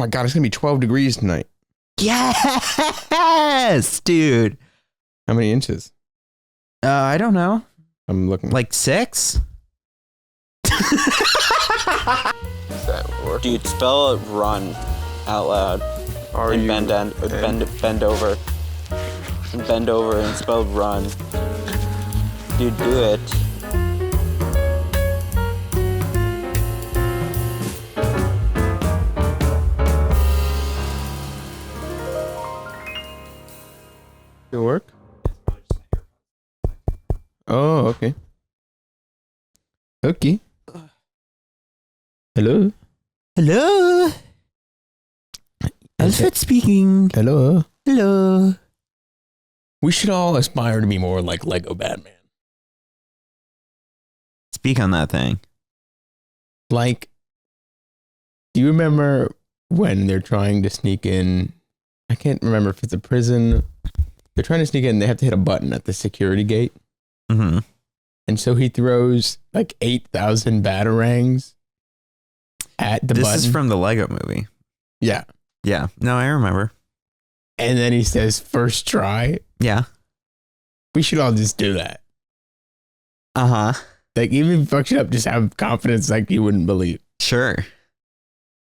my God, it's going to be 12 degrees tonight. Yes, dude. How many inches? I don't know. I'm looking. Like 6? Dude, spell run out loud. And bend over. And bend over and spell run. Dude, do it. Did it work? Oh, okay. Okay. Hello? Hello? Alfred speaking. Hello? Hello? We should all aspire to be more like Lego Batman. Speak on that thing. Like, do you remember when they're trying to sneak in? I can't remember if it's a prison. They're trying to sneak in. They have to hit a button at the security gate. Mm-hmm. And so he throws like 8,000 batarangs at the button. This is from the Lego movie. Yeah. Yeah. No, I remember. And then he says, first try. Yeah. We should all just do that. Uh-huh. Like, even if you fuck shit up, just have confidence like you wouldn't believe. Sure.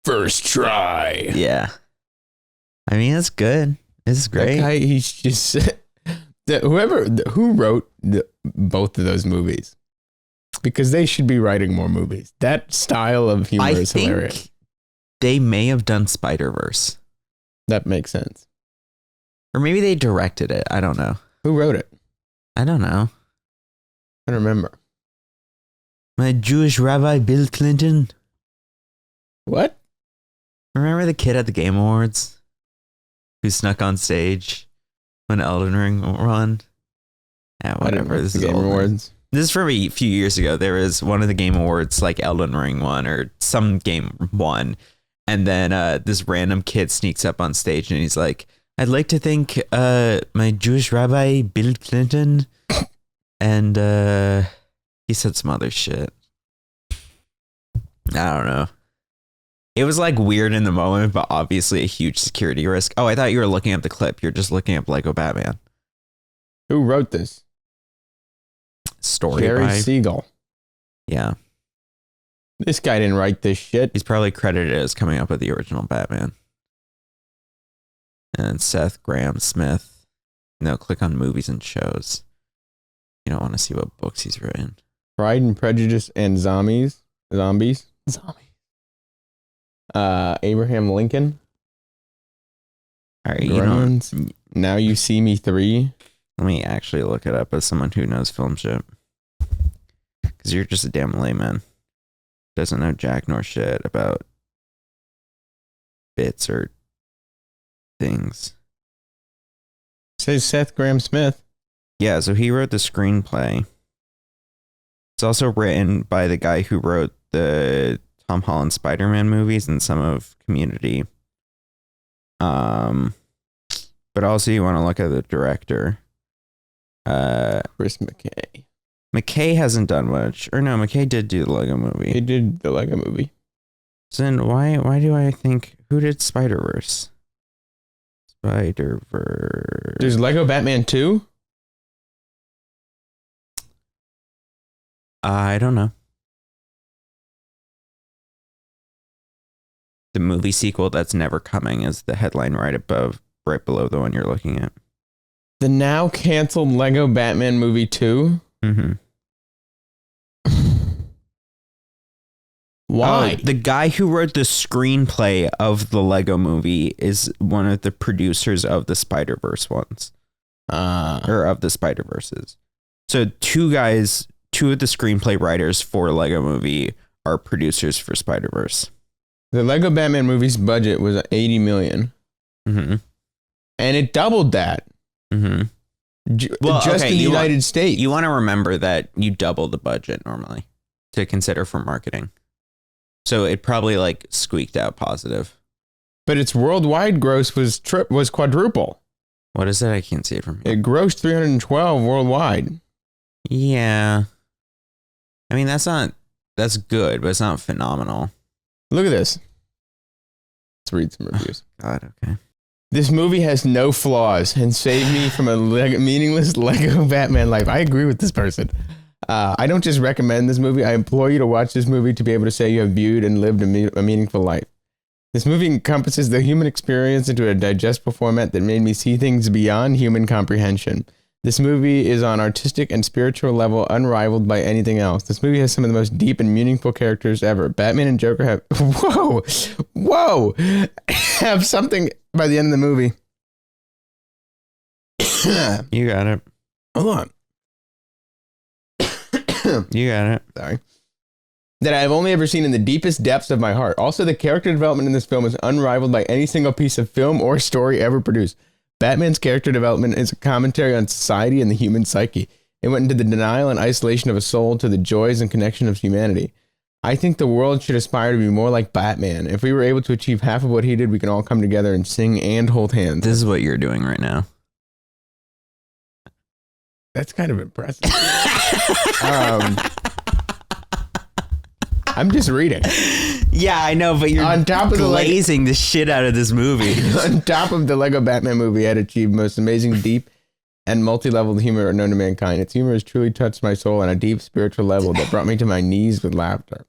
First try. Yeah. I mean, it's good. It's great. That guy, he's just... who wrote both of those movies? Because they should be writing more movies. That style of humor is hilarious. They may have done Spider-Verse. That makes sense. Or maybe they directed it. I don't know. Who wrote it? I don't know. I don't remember. My Jewish rabbi, Bill Clinton. What? Remember the kid at the Game Awards who snuck on stage when Elden Ring won? Yeah, whatever. This is Game Awards. This is from a few years ago. There was one of the Game Awards, like Elden Ring won or some game won. And then this random kid sneaks up on stage and he's like, I'd like to thank my Jewish rabbi, Bill Clinton. And he said some other shit. I don't know. It was like weird in the moment, but obviously a huge security risk. Oh, I thought you were looking up the clip. You're just looking up Lego Batman. Who wrote this? Story Jerry by Siegel. Yeah. This guy didn't write this shit. He's probably credited as coming up with the original Batman. And Seth Graham-Smith. No, click on movies and shows. You don't want to see what books he's written. Pride and Prejudice and Zombies. Abraham Lincoln. All right, Now You See Me 3. Let me actually look it up as someone who knows film shit. Because you're just a damn layman. Doesn't know jack nor shit about bits or things. It says Seth Graham-Smith. Yeah, so he wrote the screenplay. It's also written by the guy who wrote the Tom Holland Spider-Man movies and some of Community. But also you want to look at the director. Chris McKay. McKay hasn't done much. Or no, McKay did do the Lego movie. He did the Lego movie. So then why do I think... Who did Spider-Verse? Spider-Verse... There's Lego Batman 2? I don't know. The movie sequel that's never coming is the headline right below the one you're looking at. The now canceled Lego Batman movie 2? Mm-hmm. Why? The guy who wrote the screenplay of the Lego movie is one of the producers of the Spider-Verse ones. Or of the Spider-Verses. So two of the screenplay writers for Lego movie are producers for Spider-Verse. The Lego Batman movie's budget was $80 million. Mm-hmm. And it doubled that. Mm-hmm. Just in the United States. You want to remember that you double the budget normally to consider for marketing. So it probably like squeaked out positive. But its worldwide gross was quadruple. What is it? I can't see it from here. It grossed 312 worldwide. Yeah. I mean, that's good, but it's not phenomenal. Look at this. Let's read some reviews. God, okay. This movie has no flaws and saved me from a meaningless Lego Batman life. I agree with this person. I don't just recommend this movie. I implore you to watch this movie to be able to say you have viewed and lived a meaningful life. This movie encompasses the human experience into a digestible format that made me see things beyond human comprehension. This movie is on artistic and spiritual level unrivaled by anything else. This movie has some of the most deep and meaningful characters ever. Batman and Joker have have something by the end of the movie. You got it. Hold on. You got it. Sorry. That I have only ever seen in the deepest depths of my heart. Also, the character development in this film is unrivaled by any single piece of film or story ever produced. Batman's character development is a commentary on society and the human psyche. It went into the denial and isolation of a soul to the joys and connection of humanity. I think the world should aspire to be more like Batman. If we were able to achieve half of what he did, we can all come together and sing and hold hands. This is what you're doing right now. That's kind of impressive. I'm just reading. Yeah, I know, but you're on top of glazing the shit out of this movie. On top of the Lego Batman movie, had achieved most amazing, deep, and multi-level humor known to mankind. Its humor has truly touched my soul on a deep spiritual level that brought me to my knees with laughter.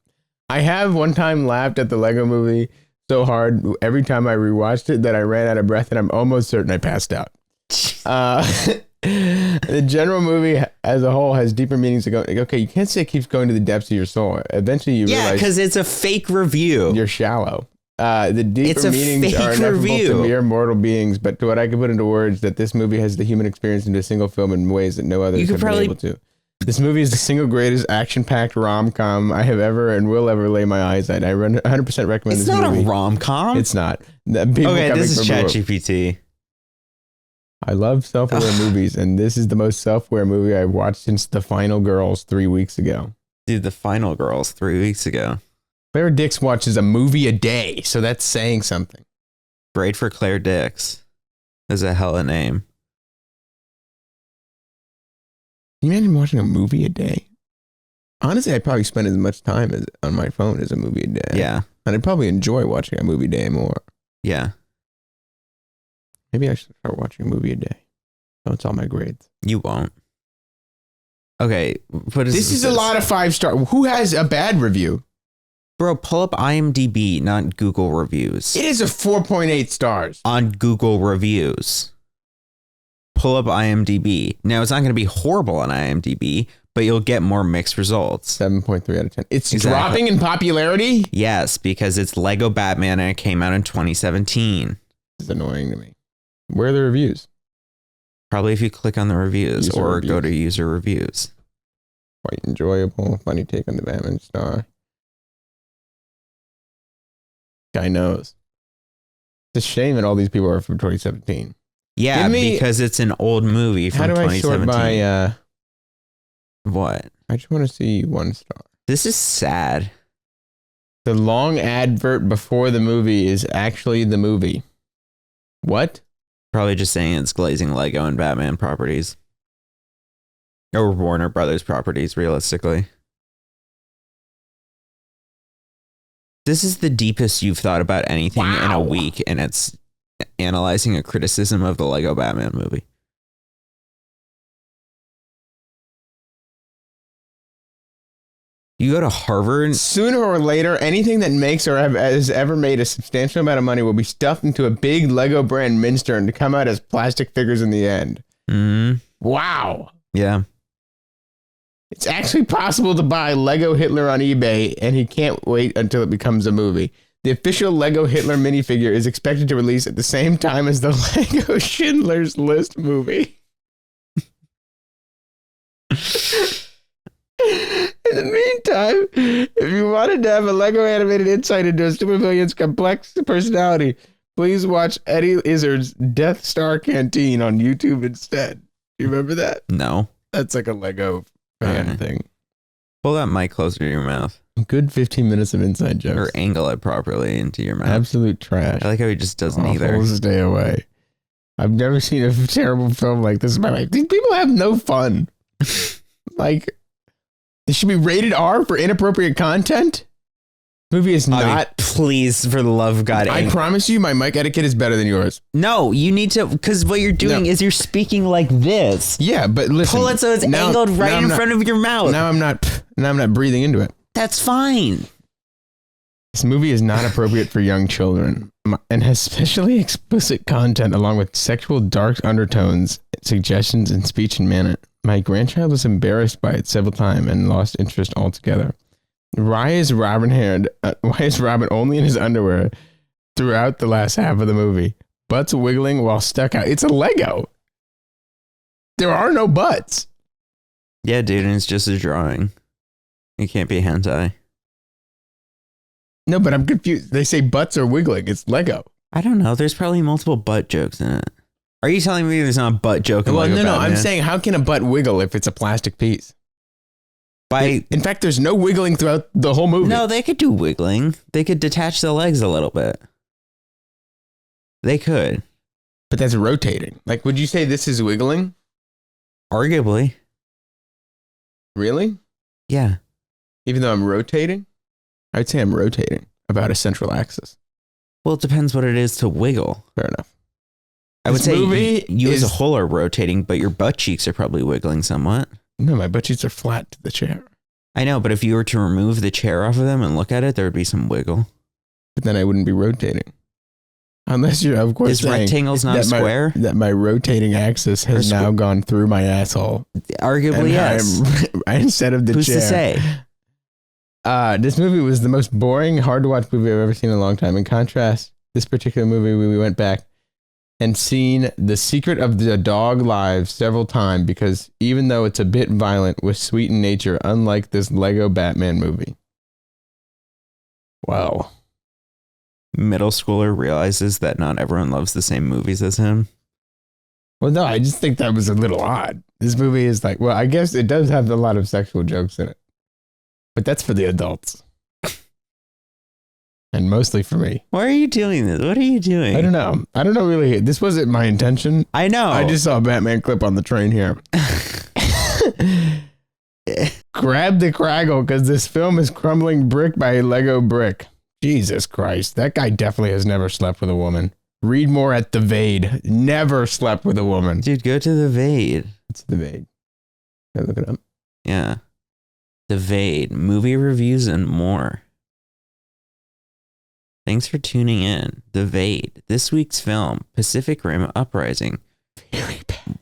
I have one time laughed at the Lego movie so hard every time I rewatched it that I ran out of breath, and I'm almost certain I passed out. The general movie as a whole has deeper meanings to go. Okay, you can't say it keeps going to the depths of your soul. Eventually you realize because it's a fake review. You're shallow. The deeper meanings are ineffable to mere mortal beings, but to what I can put into words, that this movie has the human experience into a single film in ways that no others have been able to. This movie is the single greatest action-packed rom-com I have ever and will ever lay my eyes on. I 100% recommend this movie. It's not a rom-com. It's not. Okay, this is ChatGPT. I love self-aware movies, and this is the most self-aware movie I've watched since The Final Girls 3 weeks ago. Dude, The Final Girls 3 weeks ago. Claire Dix watches a movie a day, so that's saying something. Great for Claire Dix. That's a hella name. Can you imagine watching a movie a day? Honestly, I'd probably spend as much time on my phone as a movie a day. Yeah. And I'd probably enjoy watching a movie a day more. Yeah. Maybe I should start watching a movie a day. So it's all my grades. You won't. Okay. This is a lot of 5-star. Who has a bad review? Bro, pull up IMDb, not Google reviews. It is a 4.8 stars. On Google reviews. Pull up IMDb. Now, it's not going to be horrible on IMDb, but you'll get more mixed results. 7.3 out of 10. It's dropping in popularity? Yes, because it's Lego Batman and it came out in 2017. This is annoying to me. Where are the reviews? Probably if you click on the reviews go to user reviews. Quite enjoyable. Funny take on the Batman star. Guy knows. It's a shame that all these people are from 2017. Yeah, because it's an old movie from 2017. How do I sort by... What? I just want to see 1 star. This is sad. The long advert before the movie is actually the movie. What? Probably just saying it's glazing Lego and Batman properties. Or Warner Brothers properties, realistically. This is the deepest you've thought about anything in a week, and it's analyzing a criticism of the Lego Batman movie. You go to Harvard. Sooner or later, anything that makes or has ever made a substantial amount of money will be stuffed into a big Lego brand minster and to come out as plastic figures in the end. Mm-hmm. Wow. Yeah. It's actually possible to buy Lego Hitler on eBay, and he can't wait until it becomes a movie. The official Lego Hitler minifigure is expected to release at the same time as the Lego Schindler's List movie. In the meantime, if you wanted to have a Lego animated insight into a supervillain's complex personality, please watch Eddie Izzard's Death Star Canteen on YouTube instead. You remember that? No. That's like a Lego fan thing. Pull that mic closer to your mouth. Good 15 minutes of inside jokes. Or angle it properly into your mouth. Absolute trash. I like how he just doesn't either. Stay away. I've never seen a terrible film like this in my life. These people have no fun. Like... It should be rated R for inappropriate content? Movie is Bobby, not. please, for the love of God. I promise you, my mic etiquette is better than yours. No, you need to, because what you're doing is you're speaking like this. Yeah, but listen. Pull it so it's angled right in front of your mouth. Now I'm not breathing into it. That's fine. This movie is not appropriate for young children and has especially explicit content along with sexual dark undertones, suggestions in speech and manner. My grandchild was embarrassed by it several times and lost interest altogether. Why is Robin only in his underwear throughout the last half of the movie? Butts wiggling while stuck out. It's a Lego. There are no butts. Yeah, dude, and it's just a drawing. It can't be hentai. No, but I'm confused. They say butts are wiggling. It's Lego. I don't know. There's probably multiple butt jokes in it. Are you telling me there's not a butt joke in Lego no. Batman? I'm saying, how can a butt wiggle if it's a plastic piece? In fact, there's no wiggling throughout the whole movie. No, they could do wiggling. They could detach the legs a little bit. They could. But that's rotating. Like, would you say this is wiggling? Arguably. Really? Yeah. Even though I'm rotating? I'd say I'm rotating about a central axis. Well, it depends what it is to wiggle. Fair enough. I would say you as a whole are rotating, but your butt cheeks are probably wiggling somewhat. No, my butt cheeks are flat to the chair. I know, but if you were to remove the chair off of them and look at it, there would be some wiggle. But then I wouldn't be rotating. Unless you're, of course, is rectangles not square? That my rotating axis has now gone through my asshole. Arguably, yes. Instead of the Who's chair. Who's to say? This movie was the most boring, hard-to-watch movie I've ever seen in a long time. In contrast, this particular movie, we went back and seen The Secret of the Dog Lives several times because even though it's a bit violent, was sweet in nature, unlike this Lego Batman movie. Wow. Middle schooler realizes that not everyone loves the same movies as him. Well, no, I just think that was a little odd. This movie is like, well, I guess it does have a lot of sexual jokes in it, but that's for the adults. And mostly for me. Why are you doing this? What are you doing? I don't know. I don't know really. This wasn't my intention. I know. I just saw a Batman clip on the train here. Grab the craggle because this film is crumbling brick by Lego brick. Jesus Christ. That guy definitely has never slept with a woman. Read more at the Vade. Never slept with a woman. Dude, go to the Vade. It's the Vade. Can I look it up? Yeah. The Vade. Movie reviews and more. Thanks for tuning in. The Vade. This week's film, Pacific Rim Uprising.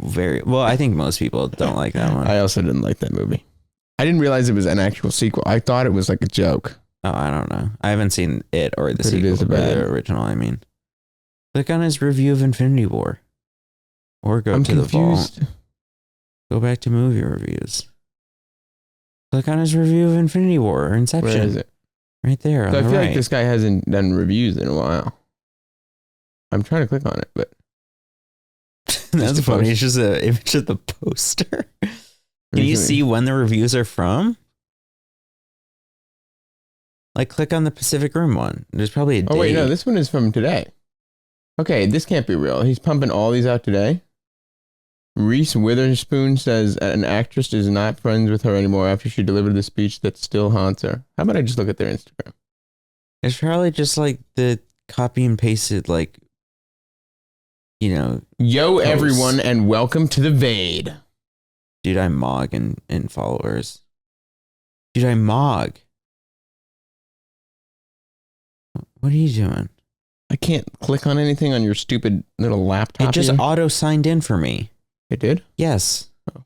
Very well, I think most people don't like that one. I also didn't like that movie. I didn't realize it was an actual sequel. I thought it was like a joke. Oh, I don't know. I haven't seen it or the sequel, or the original, I mean. Click on his review of Infinity War. Or go to the vault. Go back to movie reviews. Click on his review of Infinity War or Inception. Where is it? Right there. So I feel like this guy hasn't done reviews in a while. I'm trying to click on it, but that's funny. It's just an image of the poster. Can you see when the reviews are from? Like, click on the Pacific Rim one. There's probably a date. Oh wait, no, this one is from today. Okay, this can't be real. He's pumping all these out today. Reese Witherspoon says an actress is not friends with her anymore after she delivered the speech that still haunts her. How about I just look at their Instagram? It's probably just like the copy and pasted, like, you know. Yo, posts. Everyone, and welcome to the Vade. Dude, I mog in followers. Dude, I mog. What are you doing? I can't click on anything on your stupid little laptop. It just auto signed in for me. It did? Yes. Oh.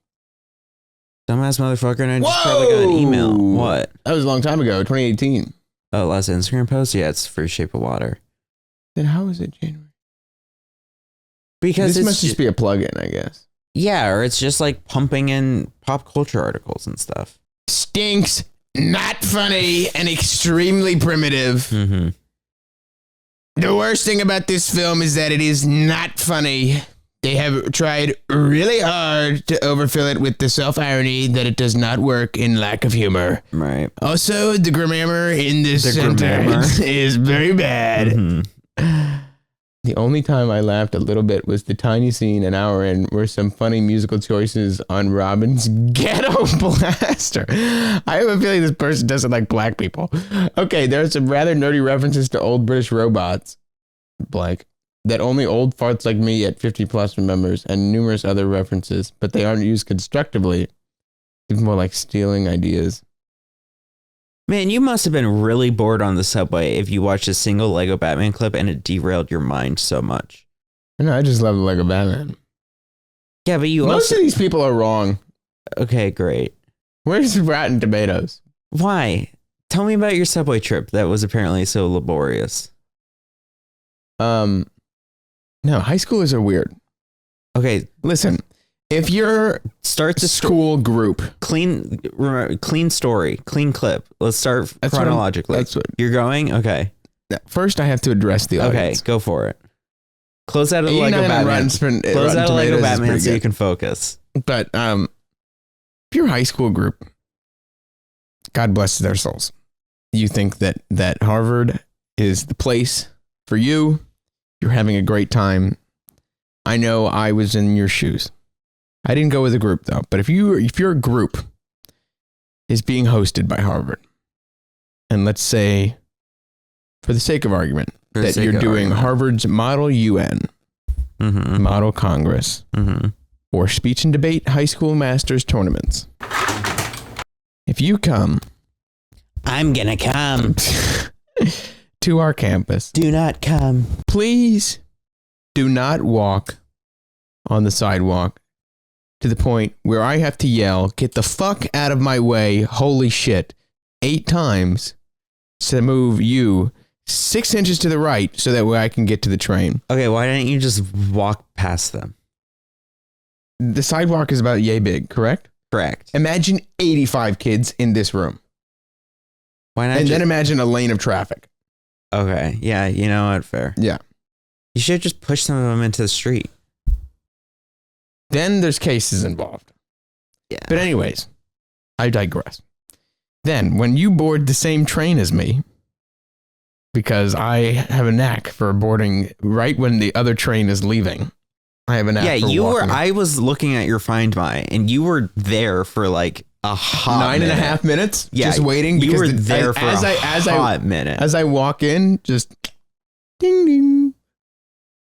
Dumbass motherfucker, and I just probably got an email. What? That was a long time ago, 2018. Oh, last Instagram post? Yeah, it's for Shape of Water. Then how is it January? Because this must just be a plugin, I guess. Yeah, or it's just like pumping in pop culture articles and stuff. Stinks, not funny, and extremely primitive. Mm-hmm. The worst thing about this film is that it is not funny. They have tried really hard to overfill it with the self-irony that it does not work in lack of humor. Right. Also, the grammar in this sentence is very bad. Mm-hmm. The only time I laughed a little bit was the tiny scene an hour in where some funny musical choices on Robin's Ghetto Blaster. I have a feeling this person doesn't like black people. Okay, there are some rather nerdy references to old British robots, blank, that only old farts like me at 50 plus remembers, and numerous other references, but they aren't used constructively. It's more like stealing ideas. Man, you must have been really bored on the subway if you watched a single Lego Batman clip and it derailed your mind so much. I just love the Lego Batman. Yeah, but most of these people are wrong. Okay, great. Where's Rotten Tomatoes? Why? Tell me about your subway trip that was apparently so laborious. No, high schoolers are weird. Okay, listen. If you're school group, clean story, clean clip. Let's start chronologically. You're going? Okay. First, I have to address the audience. Okay, go for it. Close out of the Lego Batman. Close out of Lego Batman so you can focus. But if you're a high school group, God bless their souls. You think that Harvard is the place for you. You're having a great time. I know I was in your shoes. I didn't go with a group though, but if your group is being hosted by Harvard, and let's say, for the sake of argument, that you're doing Harvard's Model UN, Model Congress, or Speech and Debate High School Masters tournaments, if you come, I'm gonna come to our campus. Do not come. Please do not walk on the sidewalk to the point where I have to yell, "Get the fuck out of my way, holy shit," 8 times to move you 6 inches to the right so that way I can get to the train. Okay, why didn't you just walk past them? The sidewalk is about yay big, correct? Correct. Imagine 85 kids in this room. Why not? And then imagine a lane of traffic. Okay, yeah, you know what? Fair. Yeah. You should just push some of them into the street. Then there's cases involved. Yeah. But anyways, I digress. Then when you board the same train as me, because I have a knack for boarding right when the other train is leaving. I have a knack for walking. I was looking at your Find My, and you were there for like a hot 9.5 minutes. Yeah, just waiting. You were there for a hot minute. As I walk in, just ding ding.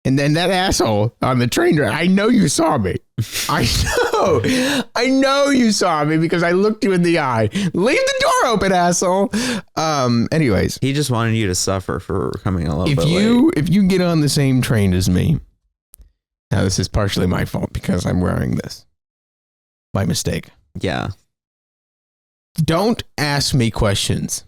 And then that asshole on the train, I know you saw me. I know you saw me because I looked you in the eye. Leave the door open, asshole. Anyways. He just wanted you to suffer for coming a little bit late. If you get on the same train as me, now this is partially my fault because I'm wearing this. My mistake. Yeah. Don't ask me questions.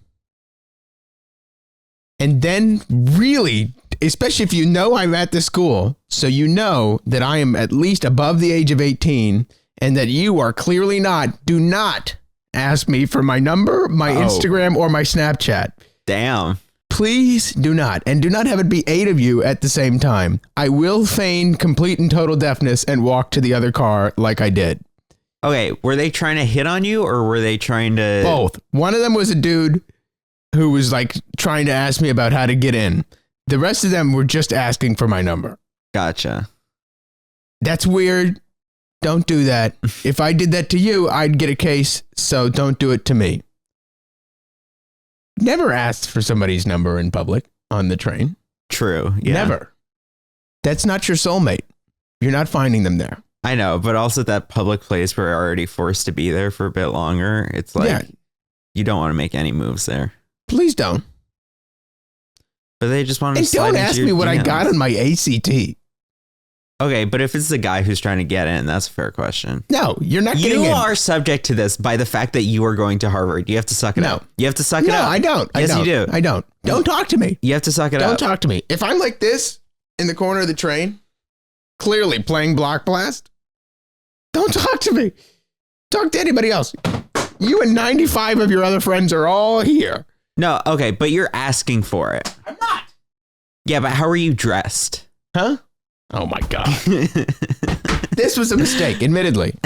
And then really, especially if you know I'm at the school, so you know that I am at least above the age of 18 and that you are clearly not, do not ask me for my number, my Instagram, or my Snapchat. Damn. Please do not. And do not have it be 8 of you at the same time. I will feign complete and total deafness and walk to the other car like I did. Okay, were they trying to hit on you or were they trying to... Both. One of them was a dude who was like trying to ask me about how to get in. The rest of them were just asking for my number. Gotcha. That's weird. Don't do that. If I did that to you, I'd get a case, so don't do it to me. Never asked for somebody's number in public on the train. True. Yeah. Never. That's not your soulmate. You're not finding them there. I know, but also that public place where you're already forced to be there for a bit longer. It's like, you don't want to make any moves there. Please don't. But they just want to. And don't ask me what I got on my ACT. Okay, but if it's the guy who's trying to get in, that's a fair question. No, you're not getting in. You are subject to this by the fact that you are going to Harvard. You have to suck it up. You have to suck it up. No, I don't. Yes, you do. I don't. Don't talk to me. You have to suck it up. Don't talk to me. If I'm like this in the corner of the train, clearly playing Block Blast, don't talk to me. Talk to anybody else. You and 95 of your other friends are all here. No, okay, but you're asking for it. I'm not. Yeah, but how are you dressed? Huh? Oh my God. This was a mistake, admittedly.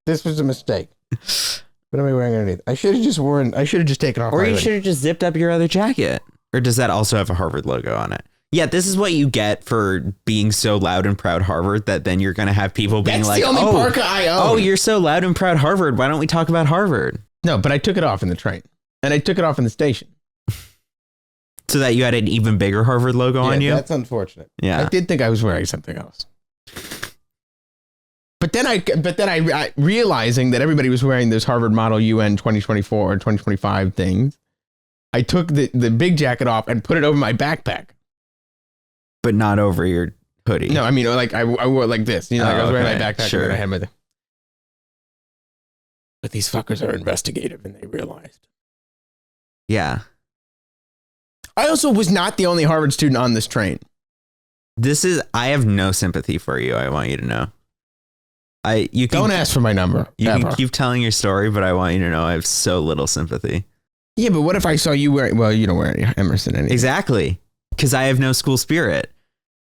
This was a mistake. What am I wearing underneath? I should have just taken off Or my you hoodie. should have just zipped up your other jacket. Or does that also have a Harvard logo on it? Yeah, this is what you get for being so loud and proud Harvard, that then you're going to have people being That's like, the only parka I own. Oh, you're so loud and proud Harvard. Why don't we talk about Harvard? No, but I took it off in the train. And I took it off in the station. So that you had an even bigger Harvard logo on you? That's unfortunate. Yeah. I did think I was wearing something else. But then I realizing that everybody was wearing this Harvard Model UN 2024 or 2025 things, I took the big jacket off and put it over my backpack. But not over your hoodie. No, I mean, like I wore it like this. You know, like I was wearing my backpack sure. and then I had my... But these fuckers are investigative and they realized. Yeah. I also was not the only Harvard student on this train. I have no sympathy for you. I want you to know. Don't ask for my number. You ever. can keep telling your story, but I want you to know I have so little sympathy. Yeah, but what if I saw you wearing, well, you don't wear any Emerson anymore. Exactly. Because I have no school spirit.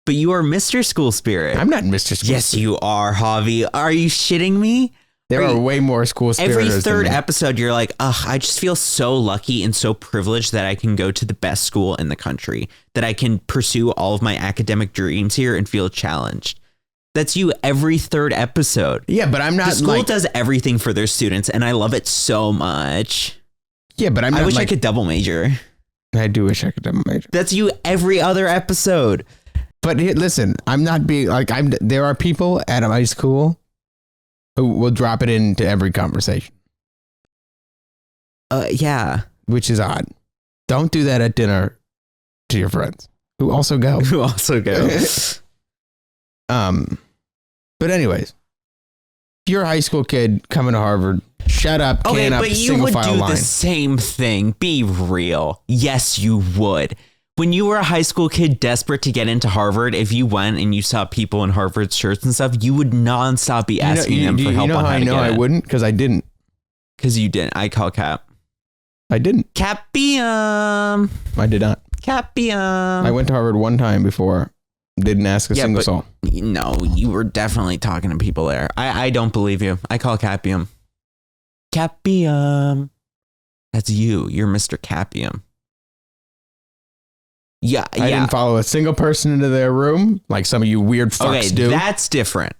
But you are Mr. School Spirit. I'm not Mr. School Yes, you are, Javi. Are you shitting me? There are way more school spiriters. Every third episode, you're like, ugh, I just feel so lucky and so privileged that I can go to the best school in the country, that I can pursue all of my academic dreams here and feel challenged. That's you every third episode. Yeah, but I'm not. The school does everything for their students, and I love it so much. Yeah, but I wish I could double major. I do wish I could double major. That's you every other episode. But listen, I'm not being like there are people at my school who will drop it into every conversation. Yeah. Which is odd. Don't do that at dinner to your friends who also go. Who also go. But anyways, if you're a high school kid coming to Harvard, shut up, okay, can up, but you single would file do line. the same thing. Be real. Yes, you would. When you were a high school kid desperate to get into Harvard, if you went and you saw people in Harvard shirts and stuff, you would nonstop be asking them for help on how to get in. You know how I wouldn't? Because I didn't. Because you didn't. I call Cap. I didn't. Capium. I did not. Capium. I went to Harvard one time before. Didn't ask a single soul. No, you were definitely talking to people there. I don't believe you. I call Capium. Capium. That's you. You're Mr. Capium. Yeah, I didn't follow a single person into their room like some of you weird fucks do. That's different.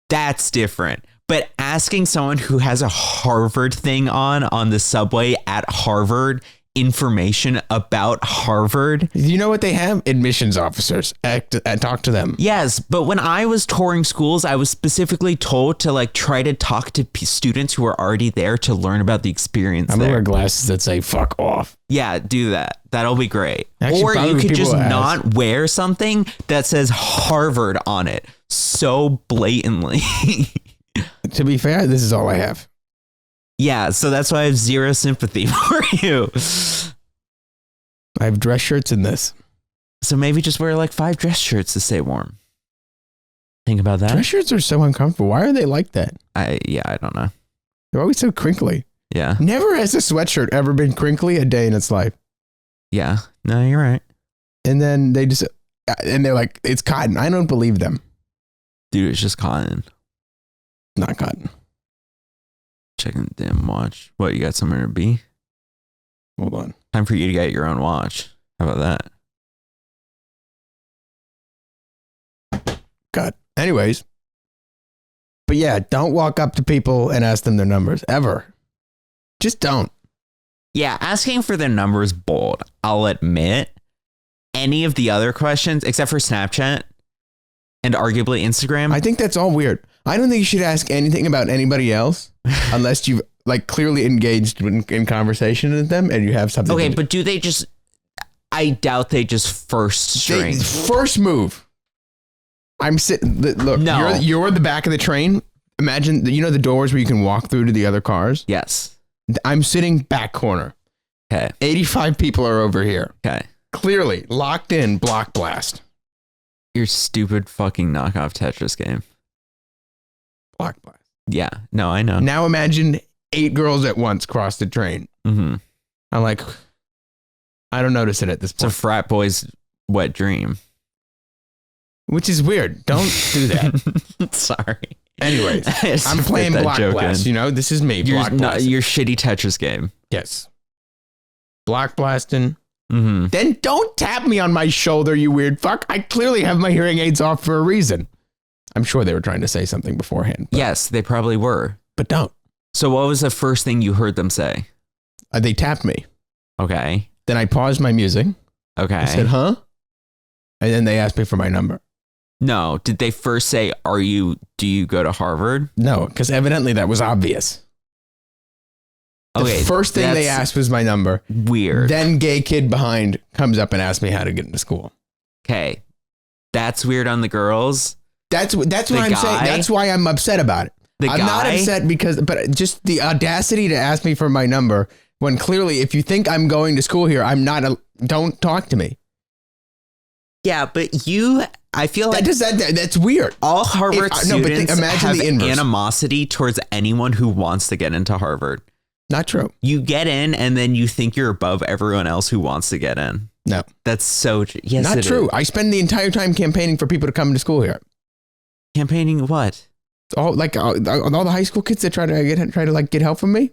That's different. But asking someone who has a Harvard thing on the subway at Harvard information about Harvard. You know what they have? Admissions officers. Talk to them. Yes, but when I was touring schools, I was specifically told to like try to talk to students who were already there to learn about the experience. I'm gonna wear glasses that say "fuck off." Yeah, do that. That'll be great. Actually, or you could just not wear something that says Harvard on it so blatantly. To be fair, this is all I have. Yeah, so that's why I have zero sympathy for you. I have dress shirts in this. So maybe just wear like 5 dress shirts to stay warm. Think about that. Dress shirts are so uncomfortable. Why are they like that? I don't know. They're always so crinkly. Yeah. Never has a sweatshirt ever been crinkly a day in its life. Yeah. No, you're right. And then they're like, it's cotton. I don't believe them. Dude, it's just cotton. Not cotton. Checking the damn watch. What, you got somewhere to be? Hold on. Time for you to get your own watch. How about that? God. Anyways. But yeah, don't walk up to people and ask them their numbers. Ever. Just don't. Yeah, asking for their number is bold. I'll admit. Any of the other questions, except for Snapchat and arguably Instagram. I think that's all weird. I don't think you should ask anything about anybody else unless you've like clearly engaged in conversation with them and you have something. Okay, but do they just... I doubt they just first string. First move. I'm sitting... Look, no. You're the back of the train. Imagine, the doors where you can walk through to the other cars? Yes. I'm sitting back corner. Okay. 85 people are over here. Okay. Clearly, locked in, block blast. Your stupid fucking knockoff Tetris game. Block blast. Yeah. No, I know. Now imagine 8 girls at once cross the train. Mm-hmm. I'm like, I don't notice it at this point. It's a frat boy's wet dream. Which is weird. Don't do that. Sorry. Anyways, I'm playing Block Blast. This is me. Block Blast. Your shitty Tetris game. Yes. Block blasting. Mm-hmm. then don't tap me on my shoulder, you weird fuck. I clearly have my hearing aids off for a reason. I'm sure they were trying to say something beforehand. Yes, they probably were. But don't. So what was the first thing you heard them say? They tapped me. Okay. Then I paused my music. Okay. I said, huh? And then they asked me for my number. No. Did they first say, do you go to Harvard? No, because evidently that was obvious. The first thing they asked was my number. Weird. Then gay kid behind comes up and asks me how to get into school. Okay. That's weird on the girls. That's what I'm saying. That's why I'm upset about it. I'm not upset but just the audacity to ask me for my number when clearly if you think I'm going to school here, don't talk to me. Yeah, but I feel like that's weird. All Harvard students have the inverse. Animosity towards anyone who wants to get into Harvard. Not true. You get in and then you think you're above everyone else who wants to get in. No. That's so yes. Not true. I spend the entire time campaigning for people to come to school here. Campaigning what? All the high school kids that try to get help from me.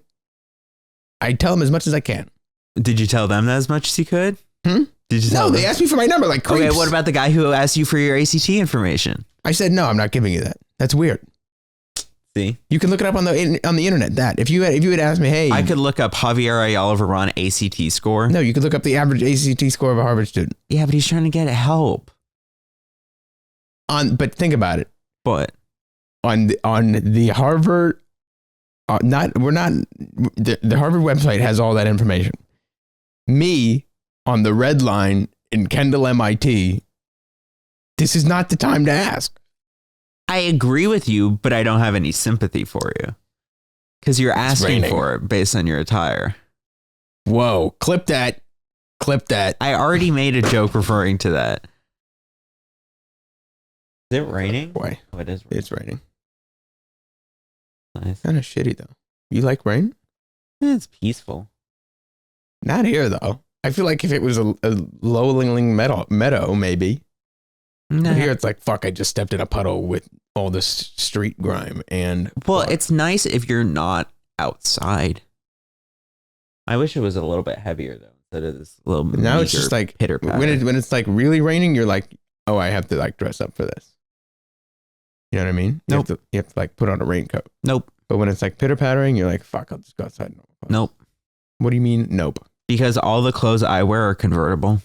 I tell them as much as I can. Did you tell them that as much as you could? Did you tell them? They asked me for my number like creeps. Okay, what about the guy who asked you for your ACT information? I said no, I'm not giving you that. That's weird. See, you can look it up on the internet. That if you had asked me, hey, I could look up Javier Ayala-Vermont ACT score. No, you could look up the average ACT score of a Harvard student. Yeah, but he's trying to get help. But think about it. What? On the Harvard, the Harvard website has all that information. Me on the red line in Kendall, MIT. This is not the time to ask. I agree with you, but I don't have any sympathy for you because you're asking for it based on your attire. Whoa! Clip that. I already made a joke referring to that. Is it raining? Boy, oh, it is raining. It's raining. Nice. Kind of shitty though. You like rain? It's peaceful. Not here though. I feel like if it was a low-lying meadow, maybe. No. But here it's like, fuck, I just stepped in a puddle with all this street grime and... Well, it's nice if you're not outside. I wish it was a little bit heavier though, instead of this little... Now it's just like, pitter patter. When it's like really raining, you're like, oh, I have to like dress up for this. You know what I mean? Nope. You have to like put on a raincoat. Nope. But when it's like pitter pattering, you're like, fuck, I'll just go outside. Nope. What do you mean? Nope. Because all the clothes I wear are convertible.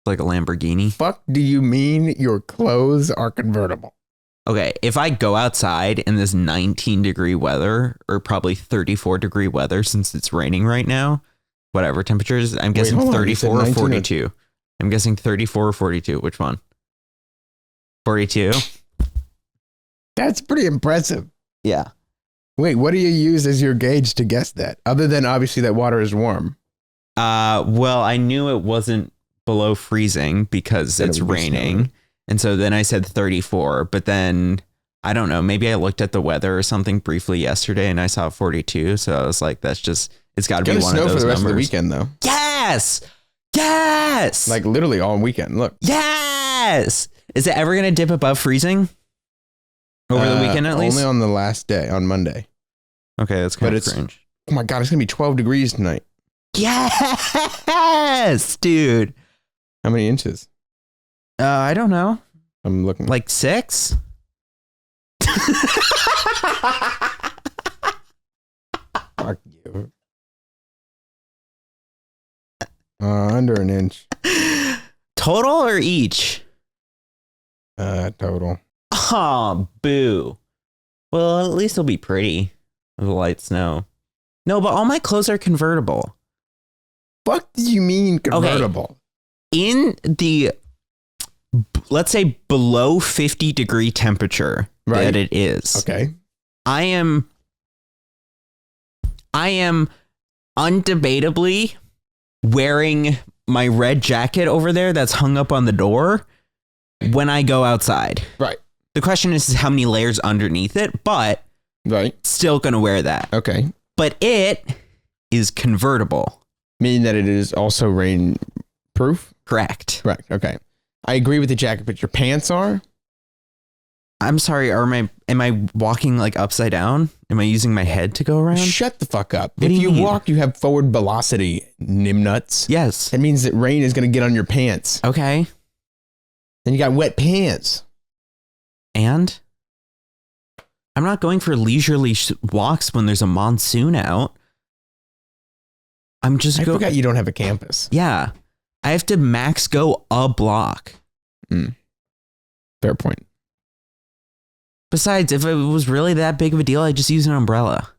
Like a Lamborghini. Fuck do you mean your clothes are convertible? Okay, if I go outside in this 19-degree weather, or probably 34-degree weather since it's raining right now, whatever temperatures, I'm guessing 34 or 42. I'm guessing 34 or 42. Which one? 42? That's pretty impressive. Yeah. Wait, what do you use as your gauge to guess that? Other than obviously that water is warm. Well, I knew it wasn't below freezing because it's raining. And so then I said 34, but then I don't know, maybe I looked at the weather or something briefly yesterday and I saw 42. So I was like, it's got to be one of those for the rest numbers. Of the weekend though. Yes. Like literally all weekend. Look. Yes. Is it ever going to dip above freezing? Over the weekend at least? Only on the last day, on Monday. Okay, that's kind of cringe. Oh my God, it's going to be 12 degrees tonight. Yes, dude. How many inches? I don't know. I'm looking. Like 6? Fuck you. Under an inch. Total or each? Total. Oh, boo. Well, at least it'll be pretty with the light snow. No, but all my clothes are convertible. What do you mean convertible? Okay. In the, let's say, below 50-degree temperature that it is. Okay. I am undebatably wearing my red jacket over there that's hung up on the door when I go outside. Right. The question is how many layers underneath it, but still going to wear that. Okay. But it is convertible. Meaning that it is also rain proof? Correct. Correct. Okay. I agree with the jacket, but your pants are? I'm sorry. Am I walking like upside down? Am I using my head to go around? Shut the fuck up. What If do you you mean? walk, you have forward velocity, nimnuts. Yes. That means that rain is going to get on your pants. Okay. Then you got wet pants. And I'm not going for leisurely walks when there's a monsoon out. I'm just I forgot you don't have a campus. Yeah. I have to max go a block. Fair point. Besides, if it was really that big of a deal, I'd just use an umbrella.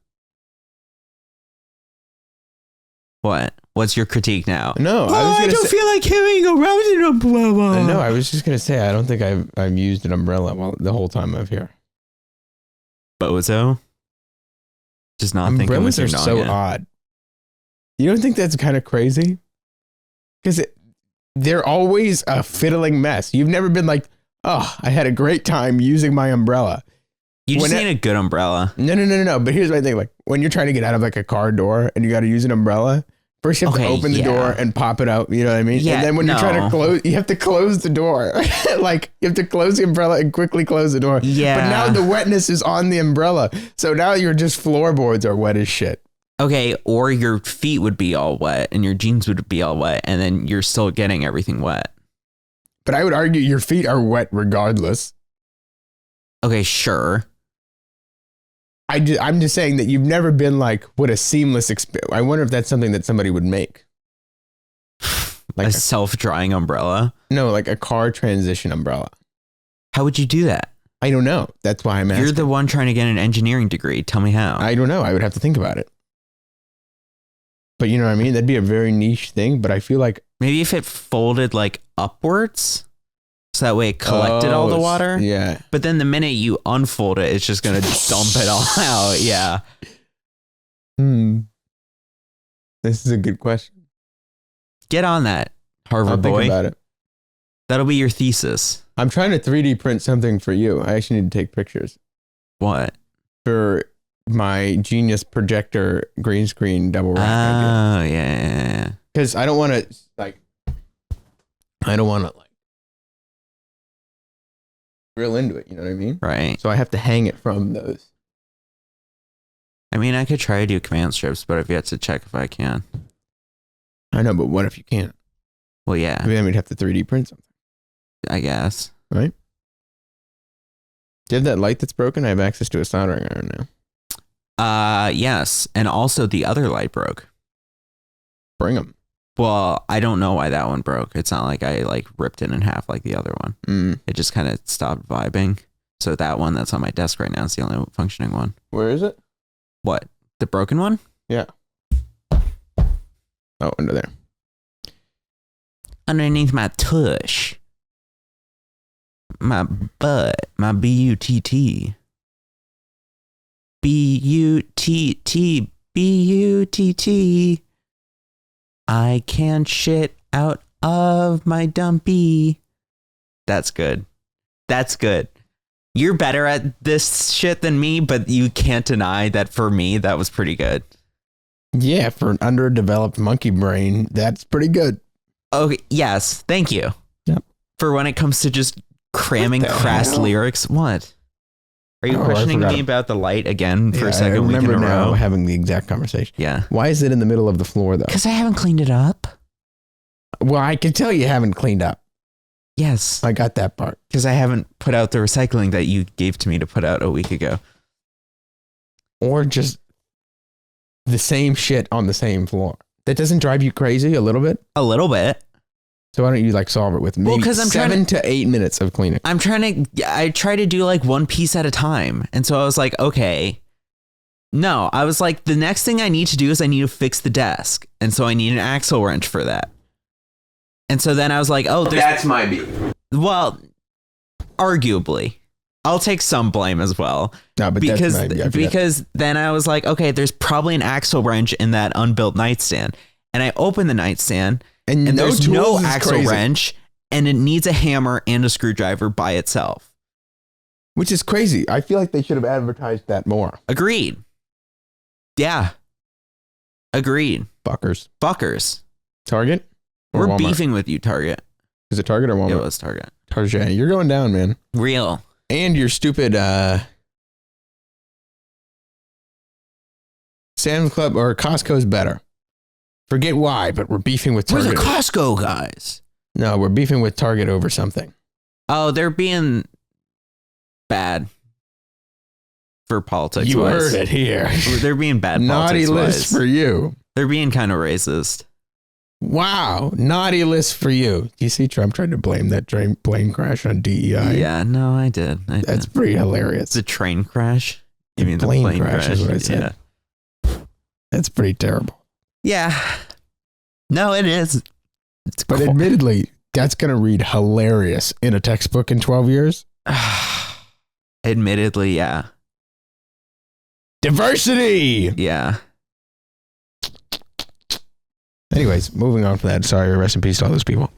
What? What's your critique now? No, I don't feel like carrying around an umbrella. No, I was just gonna say I don't think I've used an umbrella the whole time I'm here. Bozo. Just not thinking with Umbrellas your are so noggin. odd. You don't think that's kind of crazy? Because they're always a fiddling mess. You've never been like, oh, I had a great time using my umbrella. You just need a good umbrella. No. But here's my thing: like when you're trying to get out of like a car door and you got to use an umbrella, first you have to open the door and pop it out. You know what I mean? Yeah, and then when you're trying to close, you have to close the door. Like you have to close the umbrella and quickly close the door. Yeah. But now the wetness is on the umbrella, so now you're just floorboards are wet as shit. Okay, or your feet would be all wet and your jeans would be all wet, and then you're still getting everything wet. But I would argue your feet are wet regardless. Okay, sure. I'm just saying that you've never been like, what a seamless experience. I wonder if that's something that somebody would make. Like a self-drying umbrella? No, like a car transition umbrella. How would you do that? I don't know. That's why I'm asking. You're the one trying to get an engineering degree. Tell me how. I don't know. I would have to think about it. But you know what I mean? That'd be a very niche thing, but I feel like... Maybe if it folded like upwards, so that way it collected all the water. Yeah. But then the minute you unfold it, it's just going to dump it all out. Yeah. This is a good question. Get on that, Harvard I'll boy. think about it. That'll be your thesis. I'm trying to 3D print something for you. I actually need to take pictures. What? For my genius projector green screen double rack idea. Oh, yeah. Because I don't want to drill into it, you know what I mean? Right. So I have to hang it from those. I mean, I could try to do command strips, but I've yet to check if I can. I know, but what if you can't? Well, yeah, Maybe then we'd have to 3D print something, I guess. right? Do you have that light that's broken? I have access to a soldering iron now. Yes. And also the other light broke. Bring them. Well, I don't know why that one broke. It's not like I like ripped it in half like the other one. It just kind of stopped vibing. So that one that's on my desk right now is the only functioning one. Where is it? What? The broken one? Yeah. Oh, under there. Underneath my tush. My butt. My B-U-T-T. B-U-T-T. B-U-T-T. I can shit out of my dumpy. That's good. That's good. You're better at this shit than me, but you can't deny that for me, that was pretty good. Yeah, for an underdeveloped monkey brain, that's pretty good. Okay, yes. Thank you. Yep. For when it comes to just cramming crass lyrics. What? Are you questioning me about the light again for a second week in a row? I remember now having the exact conversation. Yeah. Why is it in the middle of the floor, though? Because I haven't cleaned it up. Well, I can tell you haven't cleaned up. Yes. I got that part. Because I haven't put out the recycling that you gave to me to put out a week ago. Or just the same shit on the same floor. That doesn't drive you crazy a little bit? A little bit. So why don't you like solve it with maybe 7 to 8 minutes of cleaning? I try to do like one piece at a time. And so I was like, okay. No, I was like, the next thing I need to do is I need to fix the desk. And so I need an axle wrench for that. And so then I was like, oh, that's my beat. Well, arguably. I'll take some blame as well. No, but because then I was like, okay, there's probably an axle wrench in that unbuilt nightstand. And I open the nightstand and there's no axle wrench and it needs a hammer and a screwdriver by itself. Which is crazy. I feel like they should have advertised that more. Agreed. Yeah. Agreed. Fuckers. Target? Or We're Walmart? Beefing with you, Target. Is it Target or Walmart? It was Target. Target. You're going down, man. Real. And your stupid Sam's Club or Costco's better. Forget why, but we're beefing with We're Target. the Costco guys. No, we're beefing with Target over something. Oh, they're being bad for politics. You heard it here. They're being bad. Naughty list for you. They're being kind of racist. Wow, naughty list for you. You see, Trump tried to blame that plane crash on DEI. Yeah, no, I did. That's pretty hilarious. The train crash. You mean the plane crash is what I said. Yeah. That's pretty terrible. Yeah. No, it is. It's But admittedly, that's going to read hilarious in a textbook in 12 years. Admittedly, yeah. Diversity. Yeah. Anyways, moving on from that. Sorry, rest in peace to all those people.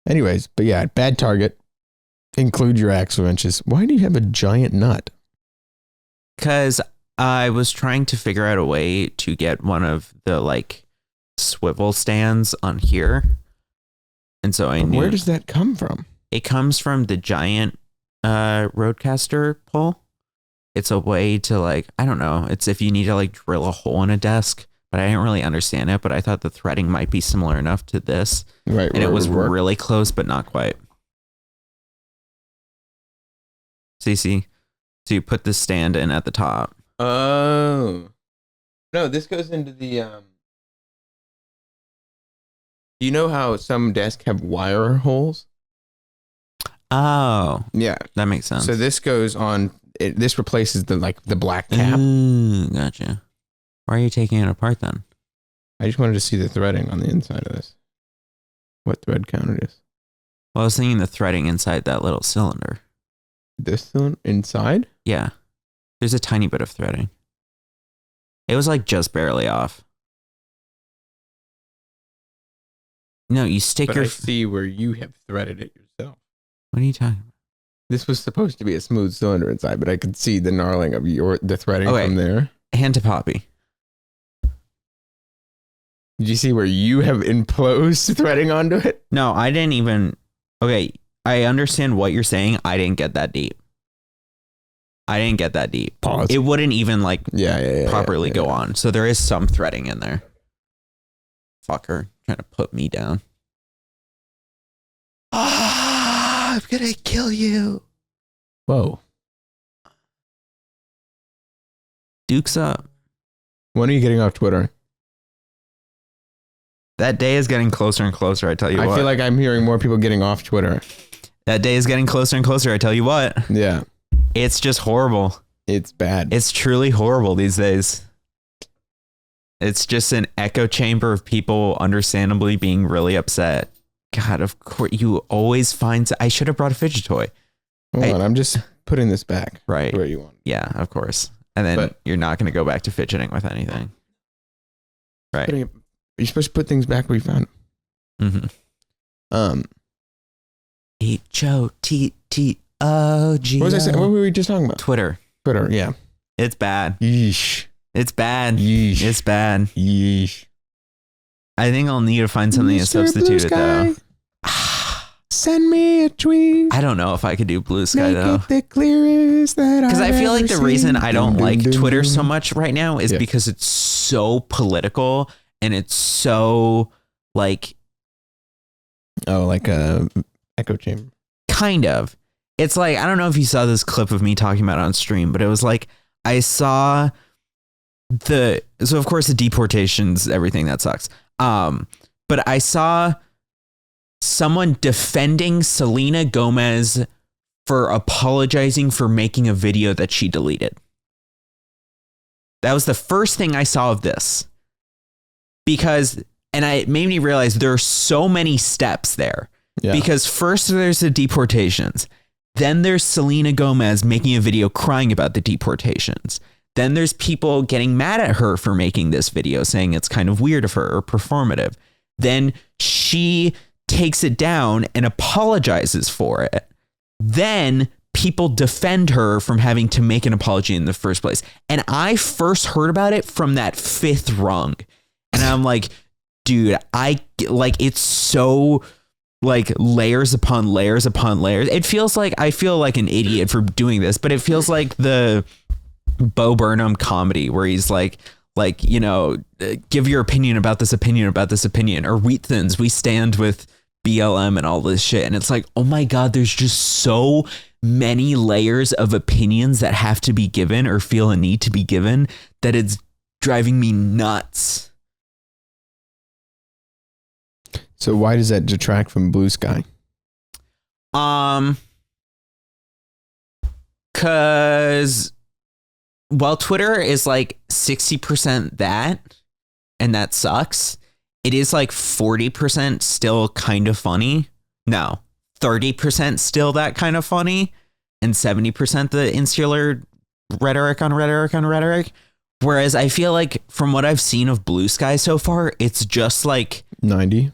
Anyways, but yeah, bad target. Include your axle wrenches. Why do you have a giant nut? Because I was trying to figure out a way to get one of the like swivel stands on here. And so I knew. Where does that come from? It comes from the giant roadcaster pull. It's a way to like, I don't know. It's if you need to like drill a hole in a desk, but I didn't really understand it. But I thought the threading might be similar enough to this. Right. And it was really close, but not quite. See? So you put the stand in at the top. Oh. No, this goes into the, you know how some desks have wire holes? Oh. Yeah. That makes sense. So this goes on, this replaces the black cap. Ooh, gotcha. Why are you taking it apart then? I just wanted to see the threading on the inside of this. What thread count it is. Well, I was thinking the threading inside that little cylinder. This one inside? Yeah. There's a tiny bit of threading. It was like just barely off. No, you stick But your... I see where you have threaded it yourself. What are you talking about? This was supposed to be a smooth cylinder inside, but I could see the gnarling of the threading from there. Hand to Poppy. Did you see where you have enclosed threading onto it? No, I didn't even... Okay, I understand what you're saying. I didn't get that deep. Pause. It wouldn't even like properly go yeah. on. So there is some threading in there. Fucker, trying to put me down. Ah, I'm gonna kill you. Whoa. Duke's up. When are you getting off Twitter? That day is getting closer and closer, I tell you what. I feel like I'm hearing more people getting off Twitter. That day is getting closer and closer, I tell you what. Yeah. It's just horrible. It's bad. It's truly horrible these days. It's just an echo chamber of people understandably being really upset. God, of course, you always find... I should have brought a fidget toy. Hold on, I'm just putting this back. Right. Where you want. Yeah, of course. And then you're not going to go back to fidgeting with anything. Right. You're supposed to put things back where you found them. Mm-hmm. H-O-T-T-O-G-O. What was I saying? What were we just talking about? Twitter, yeah. it's bad. Yeesh. It's bad. Yeesh. It's bad. Yeesh. I think I'll need to find something to substitute it though. Send me a tweet. I don't know if I could do Blue Sky though. It the clearest that Because I feel like the reason I don't like Twitter so much. much right now is because it's so political and it's so like... Oh, like a echo chamber. Kind of. It's like, I don't know if you saw this clip of me talking about it on stream, but it was like, I saw so of course the deportations, everything that sucks. But I saw someone defending Selena Gomez for apologizing for making a video that she deleted. That was the first thing I saw of this. And it made me realize there are so many steps there. Yeah. Because first there's the deportations. Then there's Selena Gomez making a video crying about the deportations. Then there's people getting mad at her for making this video, saying it's kind of weird of her or performative. Then she takes it down and apologizes for it. Then people defend her from having to make an apology in the first place. And I first heard about it from that fifth rung. And I'm like, dude, it's so like layers upon layers upon layers. It feels like I feel like an idiot for doing this, but it feels like the Bo Burnham comedy where he's like, you know, give your opinion about this opinion, or Wheat Thins, we stand with BLM and all this shit. And it's like, oh my God, there's just so many layers of opinions that have to be given or feel a need to be given that it's driving me nuts. So why does that detract from Blue Sky? Cause while Twitter is like 60% that, and that sucks, it is like 40% still kind of funny. No, 30% still that kind of funny, and 70% the insular rhetoric on rhetoric on rhetoric. Whereas I feel like from what I've seen of Blue Sky so far, it's just like 90.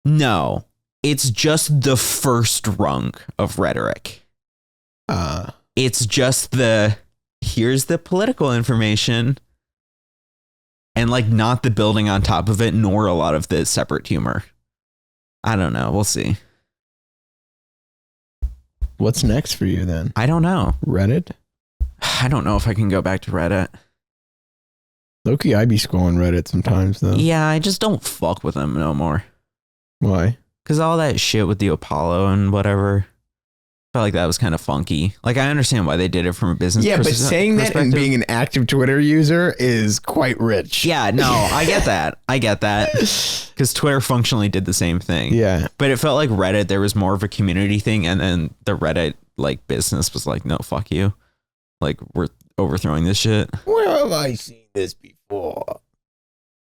No, it's just the first rung of rhetoric. It's just here's the political information and like not the building on top of it, nor a lot of the separate humor. I don't know. We'll see. What's next for you then? I don't know. Reddit? I don't know if I can go back to Reddit. Loki, I be scrolling Reddit sometimes though. Yeah, I just don't fuck with them no more. Why? Because all that shit with the Apollo and whatever, I felt like that was kind of funky. Like, I understand why they did it from a business but saying that and being an active Twitter user is quite rich. Yeah, no, I get that. Because Twitter functionally did the same thing. Yeah. But it felt like Reddit, there was more of a community thing. And then the Reddit, like, business was like, no, fuck you. Like, we're overthrowing this shit. Where have I seen this before?